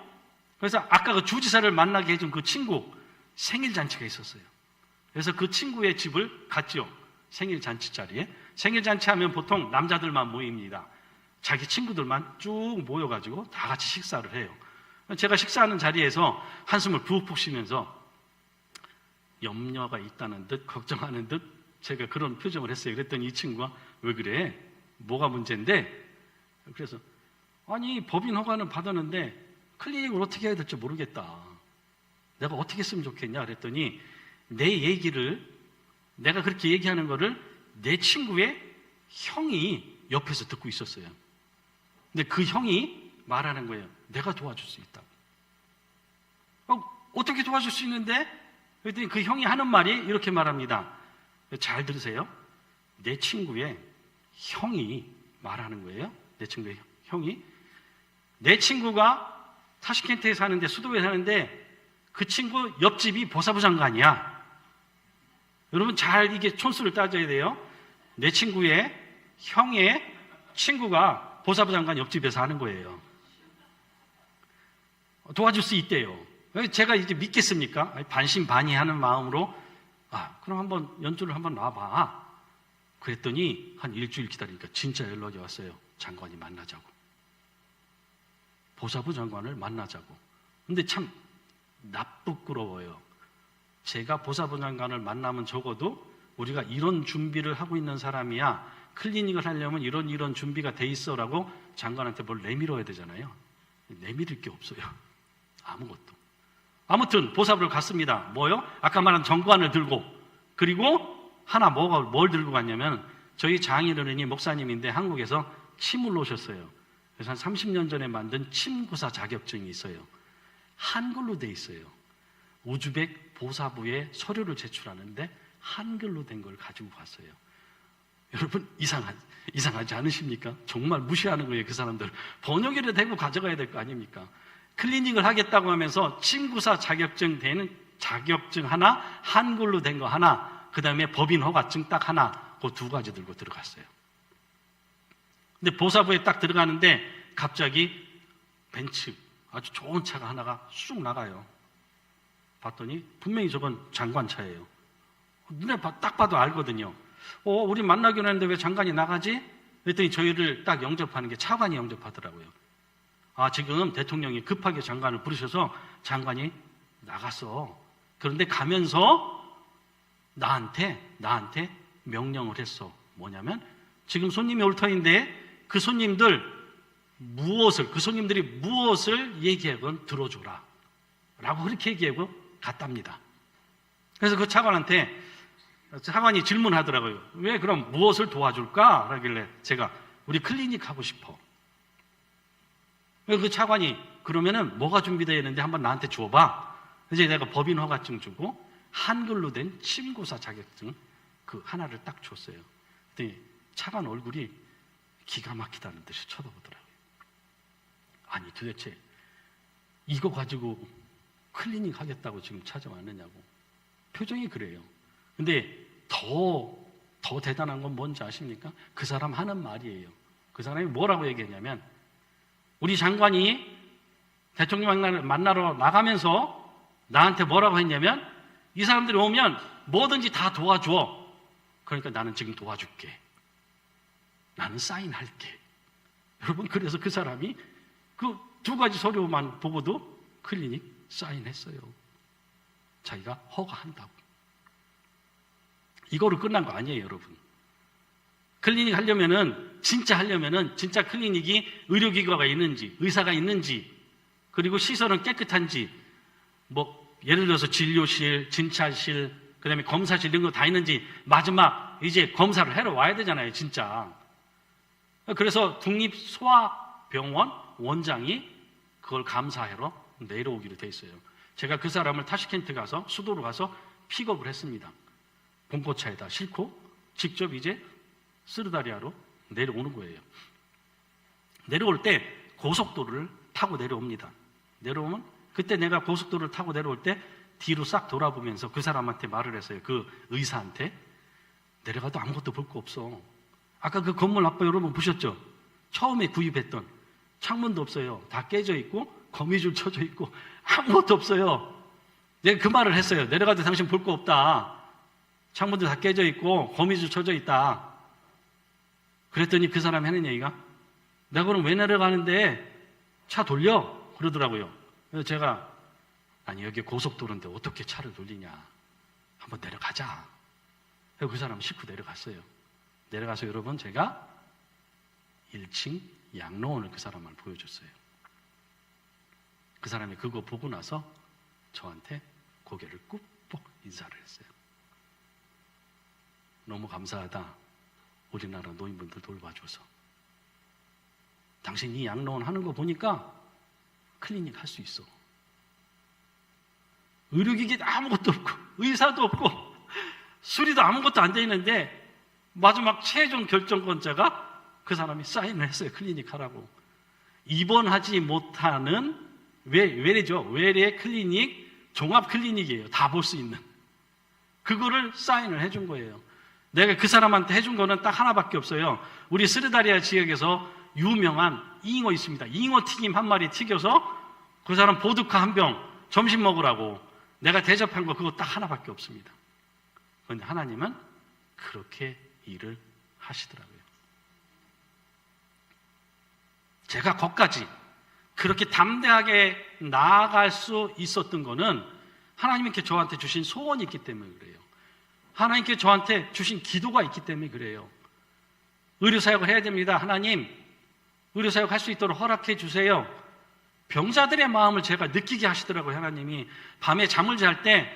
그래서 아까 그 주지사를 만나게 해준 그 친구 생일 잔치가 있었어요. 그래서 그 친구의 집을 갔죠. 생일 잔치 자리에. 생일 잔치 하면 보통 남자들만 모입니다. 자기 친구들만 쭉 모여가지고 다 같이 식사를 해요. 제가 식사하는 자리에서 한숨을 푹푹 쉬면서 염려가 있다는 듯 걱정하는 듯 제가 그런 표정을 했어요. 그랬더니 이 친구가 왜 그래? 뭐가 문제인데? 그래서 아니 법인 허가는 받았는데 클리닉을 어떻게 해야 될지 모르겠다. 내가 어떻게 했으면 좋겠냐? 그랬더니 내 얘기를 내가 그렇게 얘기하는 거를 내 친구의 형이 옆에서 듣고 있었어요. 근데 그 형이 말하는 거예요. 내가 도와줄 수 있다고. 어떻게 도와줄 수 있는데? 그랬더니 그 형이 하는 말이 이렇게 말합니다. 잘 들으세요. 내 친구의 형이 말하는 거예요. 내 친구의 형이. 내 친구가 타시켄트에 사는데, 수도에 사는데 그 친구 옆집이 보사부 장관이야. 여러분 잘 이게 촌수를 따져야 돼요. 내 친구의 형의 친구가 보사부 장관 옆집에 사는 거예요. 도와줄 수 있대요. 제가 이제 믿겠습니까? 반신반의하는 마음으로 그럼 한번 연주를 한번 놔봐. 그랬더니 한 일주일 기다리니까 진짜 연락이 왔어요. 장관이 만나자고. 보사부 장관을 만나자고. 근데 참 나쁘끄러워요. 제가 보사부 장관을 만나면 적어도 우리가 이런 준비를 하고 있는 사람이야. 클리닉을 하려면 이런 준비가 돼 있어라고 장관한테 뭘 내밀어야 되잖아요. 내밀을 게 없어요. 아무것도. 아무튼 보사부를 갔습니다. 뭐요? 아까 말한 정관을 들고, 그리고 하나 뭘 들고 갔냐면 저희 장인어른이 목사님인데 한국에서 침을 놓으셨어요. 그래서 한 30년 전에 만든 침구사 자격증이 있어요. 한글로 돼 있어요. 우즈벡 보사부에 서류를 제출하는데 한글로 된 걸 가지고 갔어요. 여러분 이상하지 않으십니까? 정말 무시하는 거예요. 그 사람들 번역이라도 되고 가져가야 될 거 아닙니까? 클리닉을 하겠다고 하면서 침구사 자격증 되는 자격증 하나, 한글로 된 거 하나, 그 다음에 법인 허가증 딱 하나, 그 두 가지 들고 들어갔어요. 근데 보사부에 딱 들어가는데 갑자기 벤츠, 아주 좋은 차가 하나가 쑥 나가요. 봤더니 분명히 저건 장관차예요. 눈에 딱 봐도 알거든요. 우리 만나기로 했는데 왜 장관이 나가지? 그랬더니 저희를 딱 영접하는 게 차관이 영접하더라고요. 지금 대통령이 급하게 장관을 부르셔서 장관이 나갔어. 그런데 가면서 나한테 명령을 했어. 뭐냐면 지금 손님이 올 터인데 그 손님들이 무엇을 얘기하건 들어줘라 라고 그렇게 얘기하고 갔답니다. 그래서 그 차관이 질문하더라고요. 왜 그럼 무엇을 도와줄까? 라길래 제가 우리 클리닉 하고 싶어. 그 차관이 그러면은 뭐가 준비되어 있는데 한번 나한테 줘봐. 이제 내가 법인 허가증 주고 한글로 된 침구사 자격증 그 하나를 딱 줬어요. 그랬더니 차관 얼굴이 기가 막히다는 듯이 쳐다보더라고요. 아니 도대체 이거 가지고 클리닉 하겠다고 지금 찾아왔느냐고. 표정이 그래요. 근데 더 대단한 건 뭔지 아십니까? 그 사람 하는 말이에요. 그 사람이 뭐라고 얘기했냐면 우리 장관이 대통령 만나러 나가면서 나한테 뭐라고 했냐면 이 사람들이 오면 뭐든지 다 도와줘. 그러니까 나는 지금 도와줄게. 나는 사인할게. 여러분 그래서 그 사람이 그 두 가지 서류만 보고도 클리닉 사인했어요. 자기가 허가한다고. 이거로 끝난 거 아니에요, 여러분. 클리닉 하려면은 진짜 클리닉이 의료기관가 있는지, 의사가 있는지, 그리고 시설은 깨끗한지, 예를 들어서 진료실, 진찰실, 그 다음에 검사실 이런 거 다 있는지, 마지막 이제 검사를 하러 와야 되잖아요, 진짜. 그래서 국립소아병원 원장이 그걸 감사하러 내려오기로 돼 있어요. 제가 그 사람을 타시켄트 가서, 수도로 가서 픽업을 했습니다. 봉고차에다 싣고 직접 이제 스르다리아로 내려오는 거예요. 내려올 때 고속도로를 타고 내려옵니다. 내려오면 그때 내가 고속도로를 타고 내려올 때 뒤로 싹 돌아보면서 그 사람한테 말을 했어요. 그 의사한테. 내려가도 아무것도 볼 거 없어. 아까 그 건물 아빠 여러분 보셨죠? 처음에 구입했던 창문도 없어요. 다 깨져 있고 거미줄 쳐져 있고 아무것도 없어요. 내가 그 말을 했어요. 내려가도 당신 볼 거 없다. 창문도 다 깨져 있고 거미줄 쳐져 있다. 그랬더니 그 사람이 하는 얘기가 내가 그럼 왜 내려가는데 차 돌려? 그러더라고요. 그래서 제가 아니 여기 고속도로인데 어떻게 차를 돌리냐. 한번 내려가자. 그래서 그 사람 싣고 내려갔어요. 내려가서 여러분 제가 1층 양로원을 그 사람을 보여줬어요. 그 사람이 그거 보고 나서 저한테 고개를 꾹꾹 인사를 했어요. 너무 감사하다. 우리나라 노인분들 돌봐줘서. 당신 이 양로원 하는 거 보니까 클리닉 할 수 있어. 의료기기 아무것도 없고 의사도 없고 수리도 아무것도 안 돼 있는데 마지막 최종 결정권자가 그 사람이 사인을 했어요. 클리닉 하라고. 입원하지 못하는 외래죠. 외래 클리닉, 종합 클리닉이에요. 다 볼 수 있는. 그거를 사인을 해준 거예요. 내가 그 사람한테 해준 거는 딱 하나밖에 없어요. 우리 스르다리아 지역에서 유명한 잉어 있습니다. 잉어 튀김 한 마리 튀겨서 그 사람 보드카 한 병 점심 먹으라고 내가 대접한 거 그거 딱 하나밖에 없습니다. 그런데 하나님은 그렇게 일을 하시더라고요. 제가 거기까지 그렇게 담대하게 나아갈 수 있었던 거는 하나님께 저한테 주신 소원이 있기 때문에 그래요. 하나님께 저한테 주신 기도가 있기 때문에 그래요. 의료사역을 해야 됩니다. 하나님, 의료사역 할 수 있도록 허락해 주세요. 병자들의 마음을 제가 느끼게 하시더라고요. 하나님이 밤에 잠을 잘 때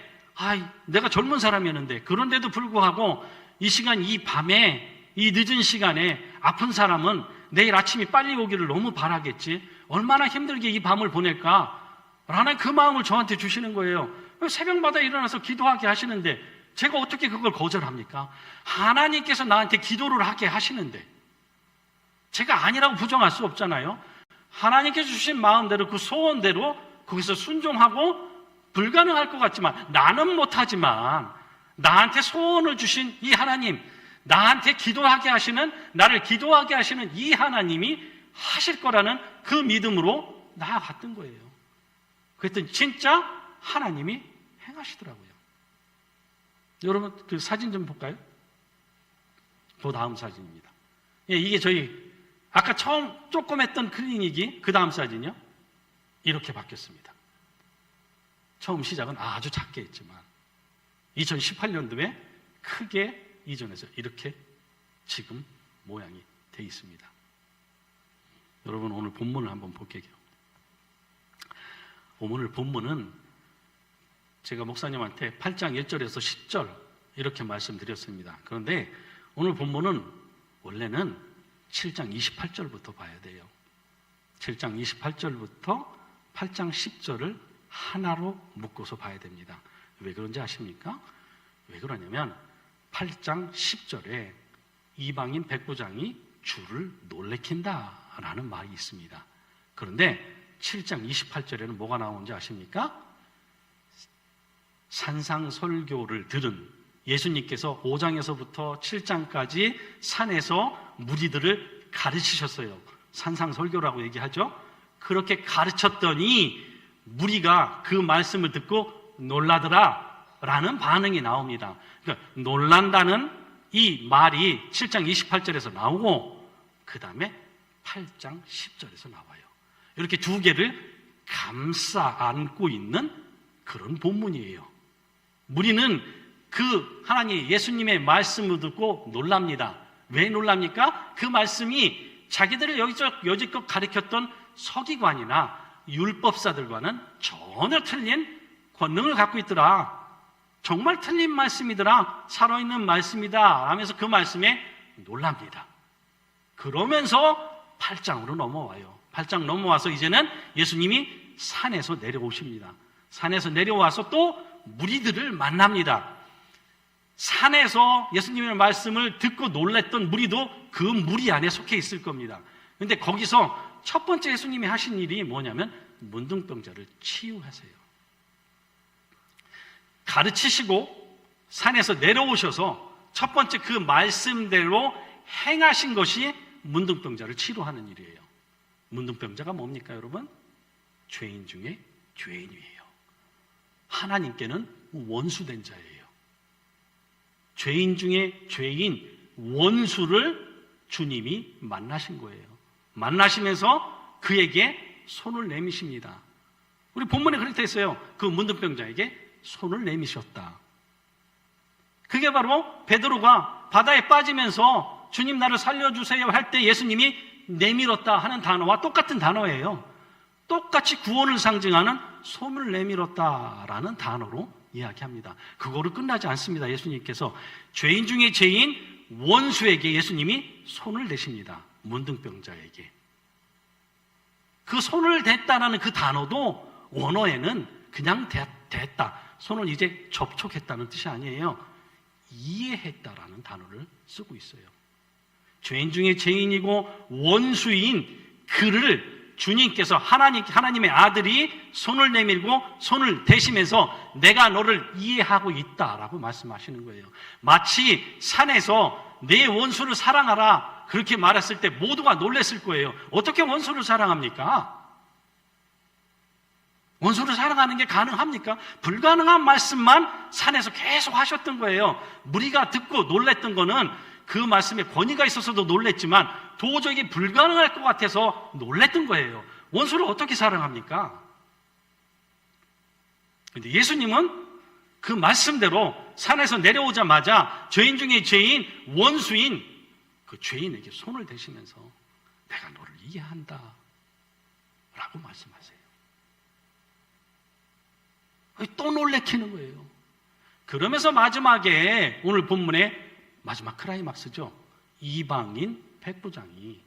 내가 젊은 사람이었는데 그런데도 불구하고 이 시간, 이 밤에, 이 늦은 시간에 아픈 사람은 내일 아침이 빨리 오기를 너무 바라겠지. 얼마나 힘들게 이 밤을 보낼까? 하나님 그 마음을 저한테 주시는 거예요. 새벽마다 일어나서 기도하게 하시는데 제가 어떻게 그걸 거절합니까? 하나님께서 나한테 기도를 하게 하시는데 제가 아니라고 부정할 수 없잖아요. 하나님께서 주신 마음대로 그 소원대로 거기서 순종하고 불가능할 것 같지만 나는 못하지만 나한테 소원을 주신 이 하나님, 나한테 기도하게 하시는, 나를 기도하게 하시는 이 하나님이 하실 거라는 그 믿음으로 나아갔던 거예요. 그랬더니 진짜 하나님이 행하시더라고요. 여러분 그 사진 좀 볼까요? 그 다음 사진입니다. 이게 저희 아까 처음 조금 했던 클리닉이 그 다음 사진이요. 이렇게 바뀌었습니다. 처음 시작은 아주 작게 했지만 2018년도에 크게 이전해서 이렇게 지금 모양이 돼 있습니다. 여러분 오늘 본문을 한번 볼게요. 오늘 본문은 제가 목사님한테 8장 1절에서 10절 이렇게 말씀드렸습니다. 그런데 오늘 본문은 원래는 7장 28절부터 봐야 돼요. 7장 28절부터 8장 10절을 하나로 묶어서 봐야 됩니다. 왜 그런지 아십니까? 왜 그러냐면 8장 10절에 이방인 백부장이 주를 놀래킨다라는 말이 있습니다. 그런데 7장 28절에는 뭐가 나오는지 아십니까? 산상설교를 들은 예수님께서 5장에서부터 7장까지 산에서 무리들을 가르치셨어요. 산상설교라고 얘기하죠. 그렇게 가르쳤더니 무리가 그 말씀을 듣고 놀라더라 라는 반응이 나옵니다. 그러니까 놀란다는 이 말이 7장 28절에서 나오고 그 다음에 8장 10절에서 나와요. 이렇게 두 개를 감싸 안고 있는 그런 본문이에요. 무리는 그 하나님 예수님의 말씀을 듣고 놀랍니다. 왜 놀랍니까? 그 말씀이 자기들을 여지껏 가르쳤던 서기관이나 율법사들과는 전혀 틀린 권능을 갖고 있더라. 정말 틀린 말씀이더라. 살아있는 말씀이다 하면서 그 말씀에 놀랍니다. 그러면서 8장으로 넘어와요. 8장 넘어와서 이제는 예수님이 산에서 내려오십니다. 산에서 내려와서 또 무리들을 만납니다. 산에서 예수님의 말씀을 듣고 놀랬던 무리도 그 무리 안에 속해 있을 겁니다. 그런데 거기서 첫 번째 예수님이 하신 일이 뭐냐면 문둥병자를 치유하세요. 가르치시고 산에서 내려오셔서 첫 번째 그 말씀대로 행하신 것이 문둥병자를 치료하는 일이에요. 문둥병자가 뭡니까 여러분? 죄인 중에 죄인이에요. 하나님께는 원수된 자예요. 죄인 중에 죄인, 원수를 주님이 만나신 거예요. 만나시면서 그에게 손을 내미십니다. 우리 본문에 그렇게 했어요. 그 문둥병자에게 손을 내미셨다. 그게 바로 베드로가 바다에 빠지면서 주님 나를 살려주세요 할 때 예수님이 내밀었다 하는 단어와 똑같은 단어예요. 똑같이 구원을 상징하는 손을 내밀었다라는 단어로 이야기합니다. 그거로 끝나지 않습니다. 예수님께서 죄인 중에 죄인 원수에게 예수님이 손을 대십니다. 문둥병자에게. 그 손을 댔다라는 그 단어도 원어에는 그냥 됐다. 손을 이제 접촉했다는 뜻이 아니에요. 이해했다라는 단어를 쓰고 있어요. 죄인 중에 죄인이고 원수인 그를 주님께서 하나님의 아들이 손을 내밀고 손을 대시면서 내가 너를 이해하고 있다라고 말씀하시는 거예요. 마치 산에서 내 원수를 사랑하라 그렇게 말했을 때 모두가 놀랐을 거예요. 어떻게 원수를 사랑합니까? 원수를 사랑하는 게 가능합니까? 불가능한 말씀만 산에서 계속 하셨던 거예요. 무리가 듣고 놀랬던 거는 그 말씀에 권위가 있어서도 놀랬지만 도저히 불가능할 것 같아서 놀랬던 거예요. 원수를 어떻게 사랑합니까? 근데 예수님은 그 말씀대로 산에서 내려오자마자 죄인 중에 죄인, 원수인 그 죄인에게 손을 대시면서 내가 너를 이해한다 라고 말씀하세요. 또 놀래키는 거예요. 그러면서 마지막에 오늘 본문의 마지막 크라이막스죠. 이방인 백부장이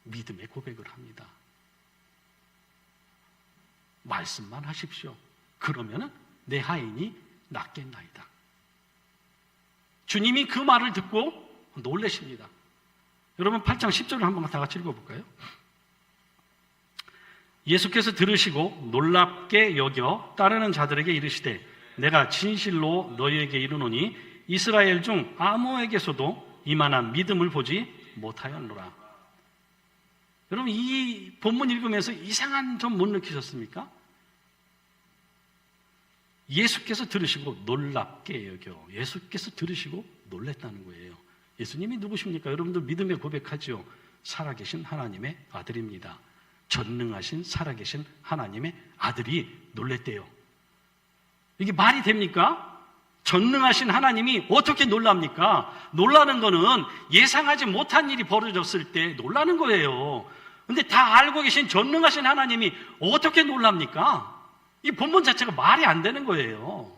믿음의 고백을 합니다. 말씀만 하십시오. 그러면 내 하인이 낫겠나이다. 주님이 그 말을 듣고 놀라십니다. 여러분 8장 10절을 한번 다 같이 읽어볼까요? 예수께서 들으시고 놀랍게 여겨 따르는 자들에게 이르시되 내가 진실로 너희에게 이르노니 이스라엘 중 아무에게서도 이만한 믿음을 보지 못하였노라. 여러분 이 본문 읽으면서 이상한 점 못 느끼셨습니까? 예수께서 들으시고 놀랍게 여겨. 예수께서 들으시고 놀랬다는 거예요. 예수님이 누구십니까? 여러분들 믿음에 고백하지요. 살아계신 하나님의 아들입니다. 전능하신 살아계신 하나님의 아들이 놀랬대요. 이게 말이 됩니까? 전능하신 하나님이 어떻게 놀랍니까? 놀라는 거는 예상하지 못한 일이 벌어졌을 때 놀라는 거예요. 근데 다 알고 계신 전능하신 하나님이 어떻게 놀랍니까? 이 본문 자체가 말이 안 되는 거예요.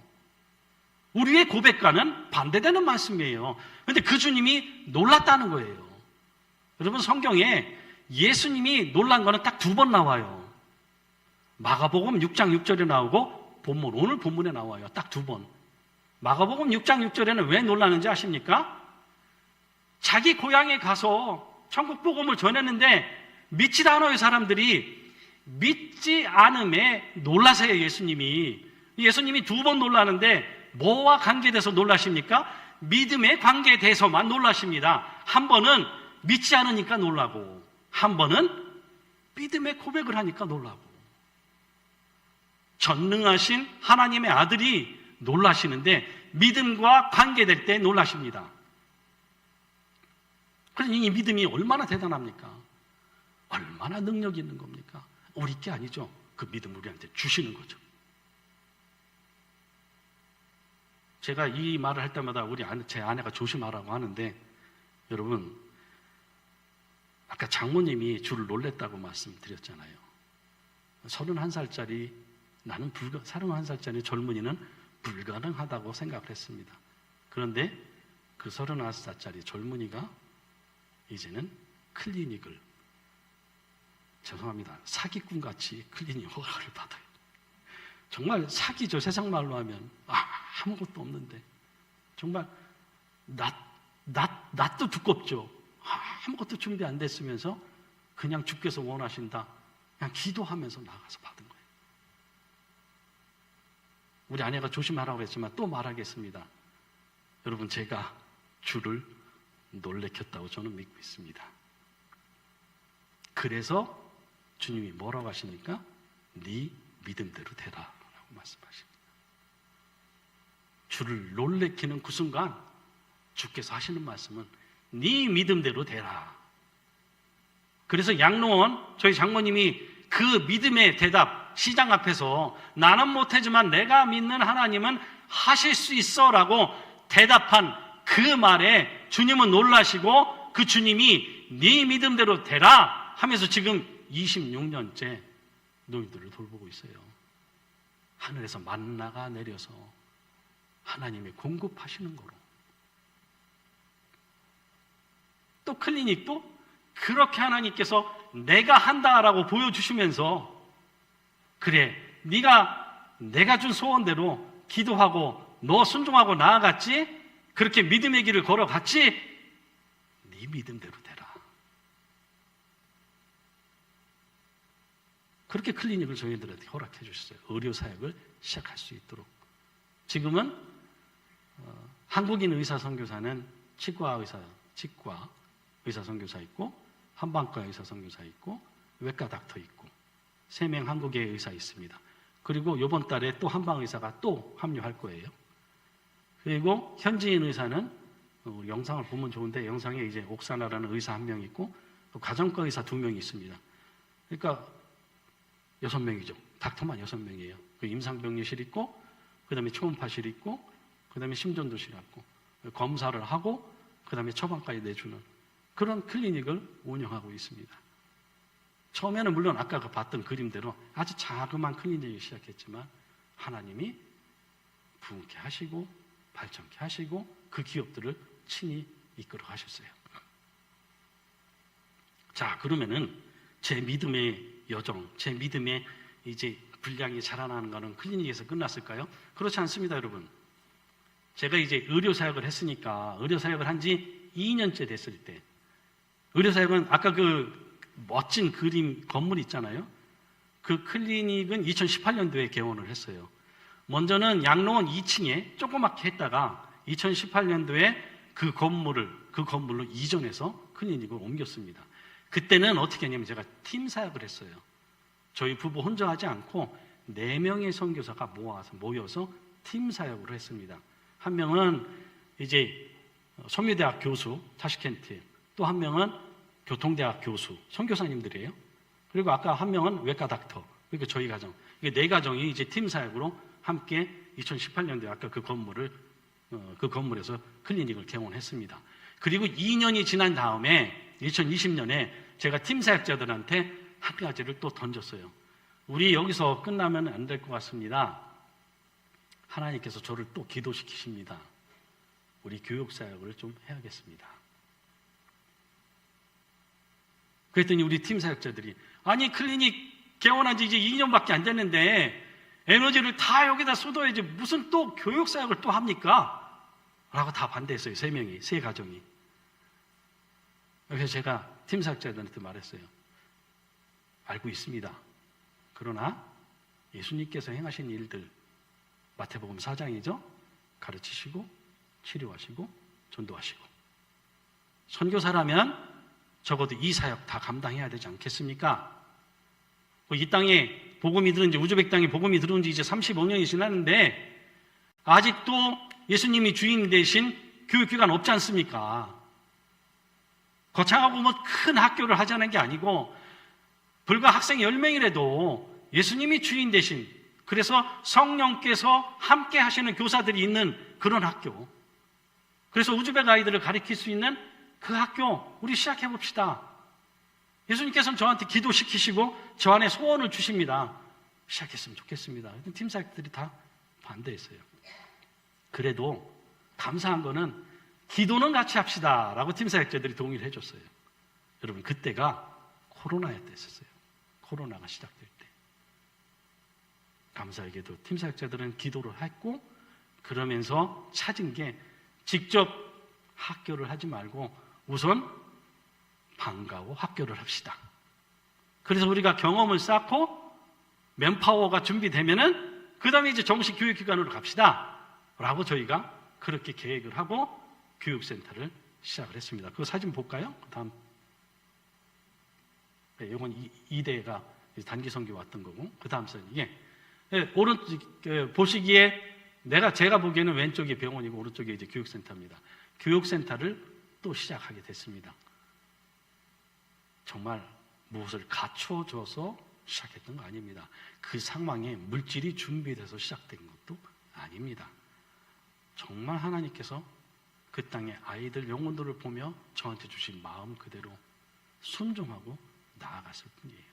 우리의 고백과는 반대되는 말씀이에요. 근데 그 주님이 놀랐다는 거예요. 여러분 성경에 예수님이 놀란 거는 딱 2번 나와요. 마가복음 6장 6절에 나오고 오늘 본문에 나와요. 딱 2번. 마가복음 6장 6절에는 왜 놀라는지 아십니까? 자기 고향에 가서 천국 복음을 전했는데 믿지 않아요. 사람들이 믿지 않음에 놀라세요. 예수님이 2번 놀라는데 뭐와 관계돼서 놀라십니까? 믿음의 관계에 대해서만 놀라십니다. 한 번은 믿지 않으니까 놀라고 한 번은 믿음의 고백을 하니까 놀라고. 전능하신 하나님의 아들이 놀라시는데 믿음과 관계될 때 놀라십니다. 그래서 이 믿음이 얼마나 대단합니까? 얼마나 능력이 있는 겁니까? 우리 게 아니죠. 그 믿음 우리한테 주시는 거죠. 제가 이 말을 할 때마다 제 아내가 조심하라고 하는데 여러분 아까 장모님이 주를 놀랬다고 말씀드렸잖아요. 31살짜리 31살짜리 젊은이는 불가능하다고 생각을 했습니다. 그런데 그 31살짜리 젊은이가 이제는 클리닉을 죄송합니다. 사기꾼같이 클리닉 허가를 받아요. 정말 사기죠. 세상 말로 하면 아무것도 없는데 정말 낫도 두껍죠. 아무것도 준비 안 됐으면서 그냥 주께서 원하신다. 그냥 기도하면서 나가서 받은 거예요. 우리 아내가 조심하라고 했지만 또 말하겠습니다. 여러분 제가 주를 놀래켰다고 저는 믿고 있습니다. 그래서 주님이 뭐라고 하십니까? 네 믿음대로 되라 라고 말씀하십니다. 주를 놀래키는 그 순간 주께서 하시는 말씀은 네 믿음대로 되라. 그래서 양로원 저희 장모님이 그 믿음의 대답 시장 앞에서 나는 못하지만 내가 믿는 하나님은 하실 수 있어 라고 대답한 그 말에 주님은 놀라시고 그 주님이 네 믿음대로 되라 하면서 지금 26년째 너희들을 돌보고 있어요. 하늘에서 만나가 내려서 하나님이 공급하시는 거로. 또 클리닉도 그렇게 하나님께서 내가 한다라고 보여주시면서 그래 네가 내가 준 소원대로 기도하고 너 순종하고 나아갔지? 그렇게 믿음의 길을 걸어갔지? 네 믿음대로 되라. 그렇게 클리닉을 저희들한테 허락해 주셨어요. 의료사역을 시작할 수 있도록. 지금은 한국인 의사 선교사는 치과 의사 선교사 있고, 한방과 의사 선교사 있고, 외과 닥터 있고, 3명 한국의 의사 있습니다. 그리고 이번 달에 또 한방 의사가 또 합류할 거예요. 그리고 현지인 의사는 영상을 보면 좋은데, 영상에 이제 옥사나라는 의사 1명 있고, 또 가정과 의사 2명이 있습니다. 그러니까 6명이죠. 닥터만 6명이에요. 그 임상병리실 있고, 그 다음에 초음파실 있고, 그 다음에 심전도실 있고, 검사를 하고, 그 다음에 처방까지 내주는 그런 클리닉을 운영하고 있습니다. 처음에는 물론 아까 봤던 그림대로 아주 자그마한 클리닉이 시작했지만, 하나님이 부흥케 하시고 발전케 하시고 그 기업들을 친히 이끌어 가셨어요. 자, 그러면은 제 믿음의 여정, 제 믿음의 이제 분량이 자라나는 거는 클리닉에서 끝났을까요? 그렇지 않습니다, 여러분. 제가 이제 의료사역을 했으니까, 의료사역을 한 지 2년째 됐을 때, 의료사역은 아까 그 멋진 그림 건물 있잖아요. 그 클리닉은 2018년도에 개원을 했어요. 먼저는 양로원 2층에 조그맣게 했다가 2018년도에 그 건물로 이전해서 클리닉을 옮겼습니다. 그때는 어떻게 했냐면 제가 팀 사역을 했어요. 저희 부부 혼자 하지 않고 4명의 선교사가 모여서 팀 사역으로 했습니다. 한 명은 이제 선교대학 교수 타슈켄트, 또 한 명은 교통대학 교수, 선교사님들이에요. 그리고 아까 한 명은 외과 닥터, 그리고 저희 가정, 이게 4가정이 이제 팀 사역으로 함께 2018년도에 아까 그 건물에서 클리닉을 개원했습니다. 그리고 2년이 지난 다음에 2020년에 제가 팀 사역자들한테 한 가지를 또 던졌어요. 우리 여기서 끝나면 안 될 것 같습니다. 하나님께서 저를 또 기도시키십니다. 우리 교육사역을 좀 해야겠습니다. 그랬더니 우리 팀 사역자들이, 아니 클리닉 개원한 지 이제 2년밖에 안 됐는데 에너지를 다 여기다 쏟아야지 무슨 또 교육사역을 또 합니까? 라고 다 반대했어요. 3가정이. 그래서 제가 팀 사역자들한테 말했어요. 알고 있습니다. 그러나 예수님께서 행하신 일들, 마태복음 4장이죠. 가르치시고 치료하시고 전도하시고, 선교사라면 적어도 이 사역 다 감당해야 되지 않겠습니까? 이 땅에 복음이 들은 지, 우즈벡 땅에 복음이 들어온 지 이제 35년이 지났는데 아직도 예수님이 주인 되신 교육기관 없지 않습니까? 거창하고 뭐 큰 학교를 하자는 게 아니고, 불과 학생 10명이라도 예수님이 주인 되신, 그래서 성령께서 함께 하시는 교사들이 있는 그런 학교, 그래서 우즈벡 아이들을 가르칠 수 있는 그 학교 우리 시작해 봅시다. 예수님께서는 저한테 기도시키시고 저 안에 소원을 주십니다. 시작했으면 좋겠습니다. 팀 사역들이 다 반대했어요. 그래도 감사한 거는 기도는 같이 합시다 라고 팀 사역자들이 동의를 해줬어요. 여러분, 그때가 코로나였었어요. 코로나가 시작될 때. 감사하게도 팀 사역자들은 기도를 했고, 그러면서 찾은 게 직접 학교를 하지 말고 우선 방과후 학교를 합시다. 그래서 우리가 경험을 쌓고 맨파워가 준비되면은 그 다음에 이제 정식 교육기관으로 갑시다 라고 저희가 그렇게 계획을 하고 교육센터를 시작을 했습니다. 그 사진 볼까요? 그 다음. 네, 이건 2대가 단기 선교 왔던 거고, 그 다음 사진. 예. 네, 보시기에 제가 보기에는 왼쪽이 병원이고 오른쪽이 이제 교육센터입니다. 교육센터를 또 시작하게 됐습니다. 정말 무엇을 갖춰줘서 시작했던 거 아닙니다. 그 상황에 물질이 준비돼서 시작된 것도 아닙니다. 정말 하나님께서 그 땅의 아이들 영혼들을 보며 저한테 주신 마음 그대로 순종하고 나아갔을 뿐이에요.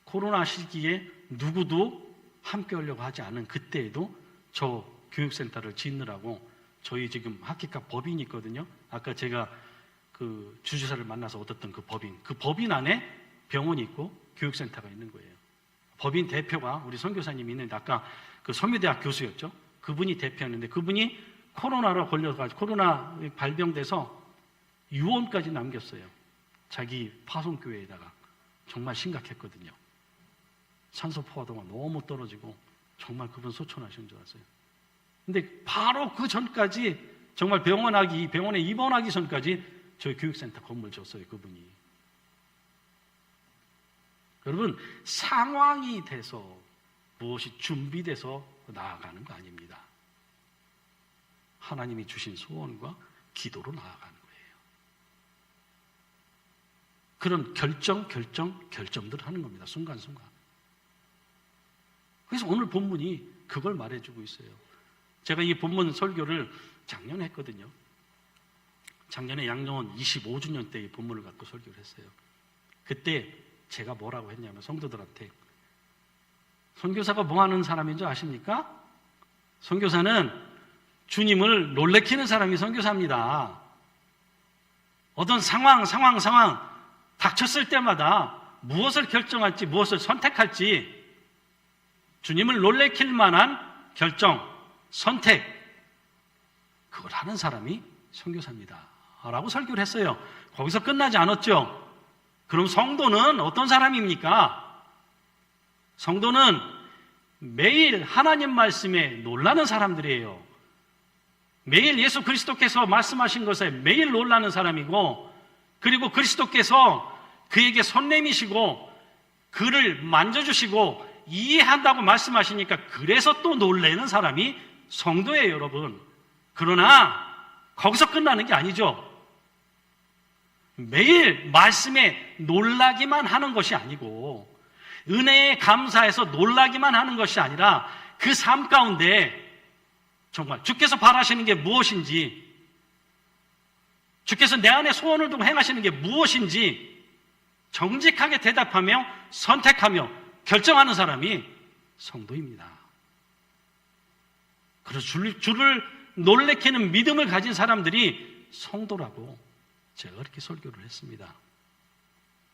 코로나 시기에 누구도 함께 하려고 하지 않은 그때에도 저 교육센터를 짓느라고, 저희 지금 학기과 법인이 있거든요. 아까 제가 그 주지사를 만나서 얻었던 그 법인 안에 병원이 있고 교육센터가 있는 거예요. 법인 대표가 우리 선교사님이 있는데 아까 그 서미대학 교수였죠. 그분이 대표였는데 그분이 코로나로 걸려가지고 코로나 발병돼서 유언까지 남겼어요. 자기 파송교회에다가. 정말 심각했거든요. 산소 포화도가 너무 떨어지고 정말 그분 소천하신 줄 알았어요. 근데 바로 그 전까지 정말 병원에 입원하기 전까지 저희 교육센터 건물 줬어요, 그분이. 여러분, 상황이 돼서 무엇이 준비돼서 나아가는 거 아닙니다. 하나님이 주신 소원과 기도로 나아가는 거예요. 그런 결정들을 하는 겁니다. 순간순간. 그래서 오늘 본문이 그걸 말해주고 있어요. 제가 이 본문 설교를 작년에 했거든요. 작년에 양로원 25주년 때 이 본문을 갖고 설교를 했어요. 그때 제가 뭐라고 했냐면 성도들한테 선교사가 뭐 하는 사람인 줄 아십니까? 선교사는 주님을 놀래키는 사람이 선교사입니다. 어떤 상황 닥쳤을 때마다 무엇을 결정할지 무엇을 선택할지 주님을 놀래킬 만한 결정, 선택 그걸 하는 사람이 선교사입니다 라고 설교를 했어요. 거기서 끝나지 않았죠. 그럼 성도는 어떤 사람입니까? 성도는 매일 하나님 말씀에 놀라는 사람들이에요. 매일 예수 그리스도께서 말씀하신 것에 매일 놀라는 사람이고 그리고 그리스도께서 그에게 손 내미시고 그를 만져주시고 이해한다고 말씀하시니까 그래서 또 놀라는 사람이 성도예요, 여러분. 그러나 거기서 끝나는 게 아니죠. 매일 말씀에 놀라기만 하는 것이 아니고 은혜에 감사해서 놀라기만 하는 것이 아니라 그 삶 가운데 정말 주께서 바라시는 게 무엇인지 주께서 내 안에 소원을 두고 행하시는 게 무엇인지 정직하게 대답하며 선택하며 결정하는 사람이 성도입니다. 그래서 주를 놀래키는 믿음을 가진 사람들이 성도라고 제가 그렇게 설교를 했습니다.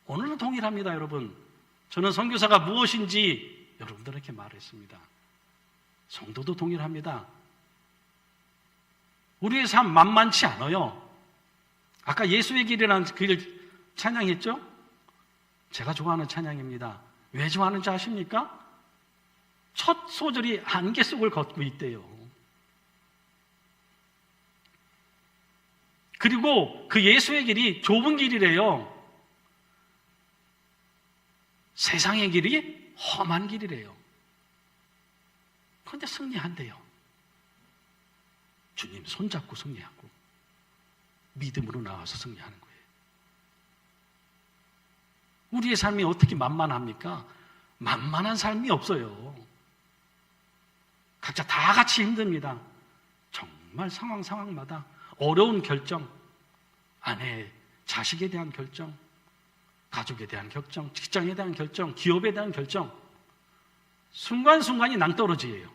오늘은 동일합니다, 여러분. 저는 선교사가 무엇인지 여러분들에게 말했습니다. 성도도 동일합니다. 우리의 삶 만만치 않아요. 아까 예수의 길이라는 길 찬양했죠? 제가 좋아하는 찬양입니다. 왜 좋아하는지 아십니까? 첫 소절이 안개 속을 걷고 있대요. 그리고 그 예수의 길이 좁은 길이래요. 세상의 길이 험한 길이래요. 그런데 승리한대요. 주님 손잡고 승리하고 믿음으로 나와서 승리하는 거예요. 우리의 삶이 어떻게 만만합니까? 만만한 삶이 없어요. 각자 다 같이 힘듭니다. 정말 상황마다 어려운 결정, 아내, 자식에 대한 결정, 가족에 대한 결정, 직장에 대한 결정, 기업에 대한 결정, 순간순간이 낭떠러지예요.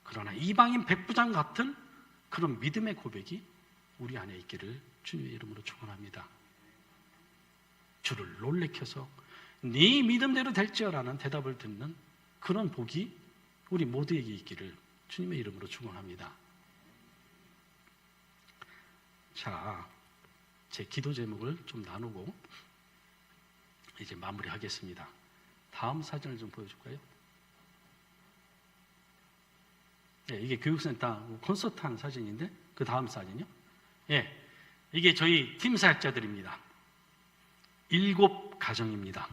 그러나 이방인 백부장 같은 그런 믿음의 고백이 우리 안에 있기를 주님의 이름으로 축원합니다. 주를 놀래켜서 네 믿음대로 될지어라는 대답을 듣는 그런 복이 우리 모두에게 있기를 주님의 이름으로 축원합니다. 자, 제 기도 제목을 좀 나누고 이제 마무리하겠습니다. 다음 사진을 좀 보여줄까요? 네, 이게 교육센터 콘서트 한 사진인데 그 다음 사진이요? 예, 이게 저희 팀 사역자들입니다. 7가정입니다.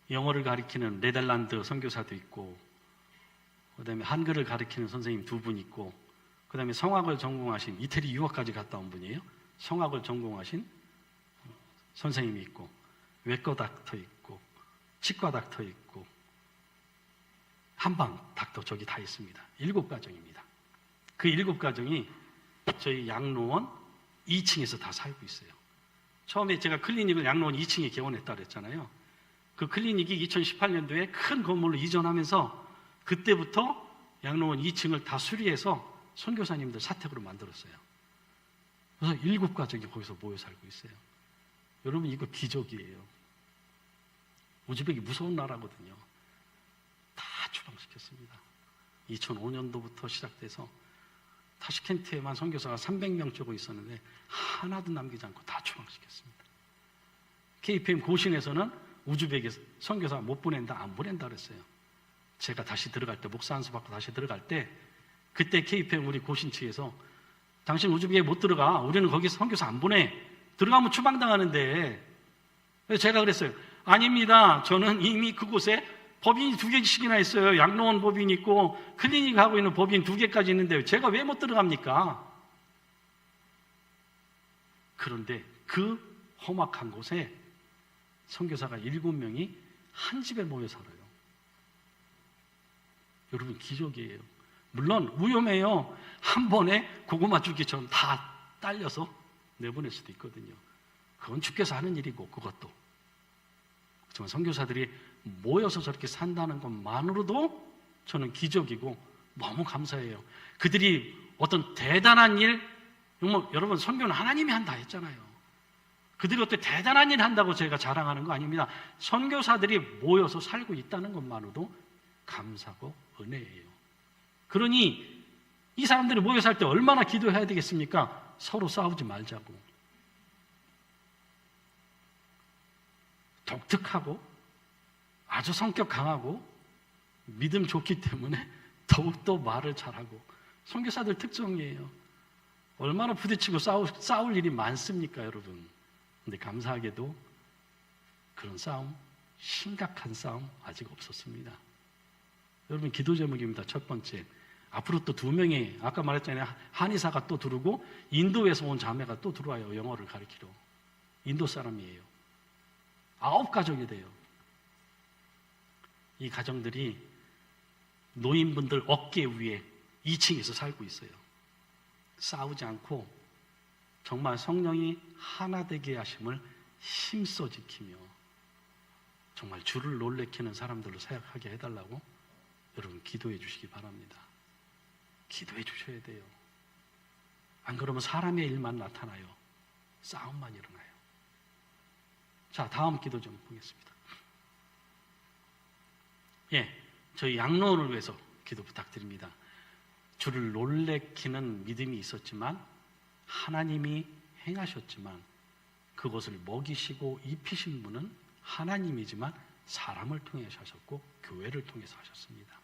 영어를 가르치는 네덜란드 선교사도 있고 그 다음에 한글을 가르치는 선생님 2분 있고 그 다음에 성악을 전공하신 이태리 유학까지 갔다 온 분이에요. 성악을 전공하신 선생님이 있고 외과 닥터 있고 치과 닥터 있고 한방 닥터 저기 다 있습니다. 7가정입니다. 그 7가정이 저희 양로원 2층에서 다 살고 있어요. 처음에 제가 클리닉을 양로원 2층에 개원했다 그랬잖아요. 그 클리닉이 2018년도에 큰 건물로 이전하면서 그때부터 양로원 2층을 다 수리해서 선교사님들 사택으로 만들었어요. 그래서 7가족이 거기서 모여 살고 있어요. 여러분 이거 기적이에요. 우즈벡이 무서운 나라거든요. 다 추방시켰습니다. 2005년도부터 시작돼서 타슈켄트에만 선교사가 300명 쪼고 있었는데 하나도 남기지 않고 다 추방시켰습니다. KPM 고신에서는 우즈벡에 선교사 못 보낸다, 안 보낸다 그랬어요. 제가 다시 들어갈 때, 목사 안수 받고 다시 들어갈 때, 그때 KPM 우리 고신 측에서 당신 우즈벡에 못 들어가, 우리는 거기서 선교사 안 보내, 들어가면 추방당하는데. 그래서 제가 그랬어요. 아닙니다. 저는 이미 그곳에 법인이 2개씩이나 있어요. 양로원 법인이 있고 클리닉 하고 있는 법인 2개까지 있는데 제가 왜 못 들어갑니까? 그런데 그 험악한 곳에 선교사가 7명이 한 집에 모여 살아요. 여러분 기적이에요. 물론 위험해요. 한 번에 고구마 줄기처럼 다 딸려서 내보낼 수도 있거든요. 그건 주께서 하는 일이고 그것도. 정말 선교사들이 모여서 저렇게 산다는 것만으로도 저는 기적이고 너무 감사해요. 그들이 어떤 대단한 일, 여러분 선교는 하나님이 한다 했잖아요. 그들이 어떤 대단한 일 한다고 제가 자랑하는 거 아닙니다. 선교사들이 모여서 살고 있다는 것만으로도 감사고 은혜예요. 그러니 이 사람들이 모여 살 때 얼마나 기도해야 되겠습니까? 서로 싸우지 말자고. 독특하고 아주 성격 강하고 믿음 좋기 때문에 더욱더 말을 잘하고 선교사들 특성이에요. 얼마나 부딪히고 싸울 일이 많습니까, 여러분? 근데 감사하게도 그런 싸움, 심각한 싸움 아직 없었습니다. 여러분 기도 제목입니다. 첫 번째, 앞으로 또 2명의 아까 말했잖아요. 한의사가 또 들어오고 인도에서 온 자매가 또 들어와요. 영어를 가르치러. 인도 사람이에요. 9가족이 돼요. 이 가정들이 노인분들 어깨 위에 2층에서 살고 있어요. 싸우지 않고 정말 성령이 하나 되게 하심을 힘써 지키며 정말 주를 놀래키는 사람들로 사역하게 해달라고 여러분 기도해 주시기 바랍니다. 기도해 주셔야 돼요. 안 그러면 사람의 일만 나타나요. 싸움만 일어나요. 자, 다음 기도 좀 보겠습니다. 저희 양로원을 위해서 기도 부탁드립니다. 주를 놀래키는 믿음이 있었지만 하나님이 행하셨지만 그것을 먹이시고 입히신 분은 하나님이지만 사람을 통해서 하셨고 교회를 통해서 하셨습니다.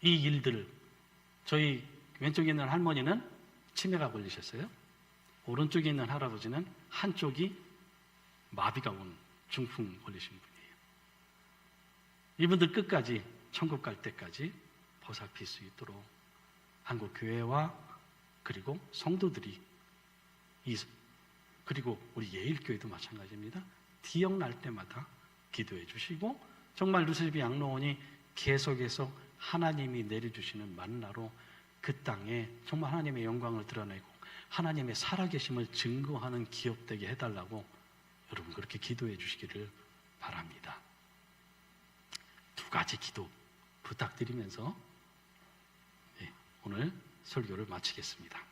이 일들을 저희 왼쪽에 있는 할머니는 치매가 걸리셨어요. 오른쪽에 있는 할아버지는 한쪽이 마비가 온 중풍 걸리신 분이에요. 이분들 끝까지 천국 갈 때까지 보살필 수 있도록 한국 교회와 그리고 성도들이 그리고 우리 예일교회도 마찬가지입니다. 기억 날 때마다 기도해 주시고 정말 루스비 양로원이 계속해서 하나님이 내려주시는 만나로 그 땅에 정말 하나님의 영광을 드러내고 하나님의 살아계심을 증거하는 기업되게 해달라고 여러분 그렇게 기도해 주시기를 바랍니다. 2가지 기도 부탁드리면서 오늘 설교를 마치겠습니다.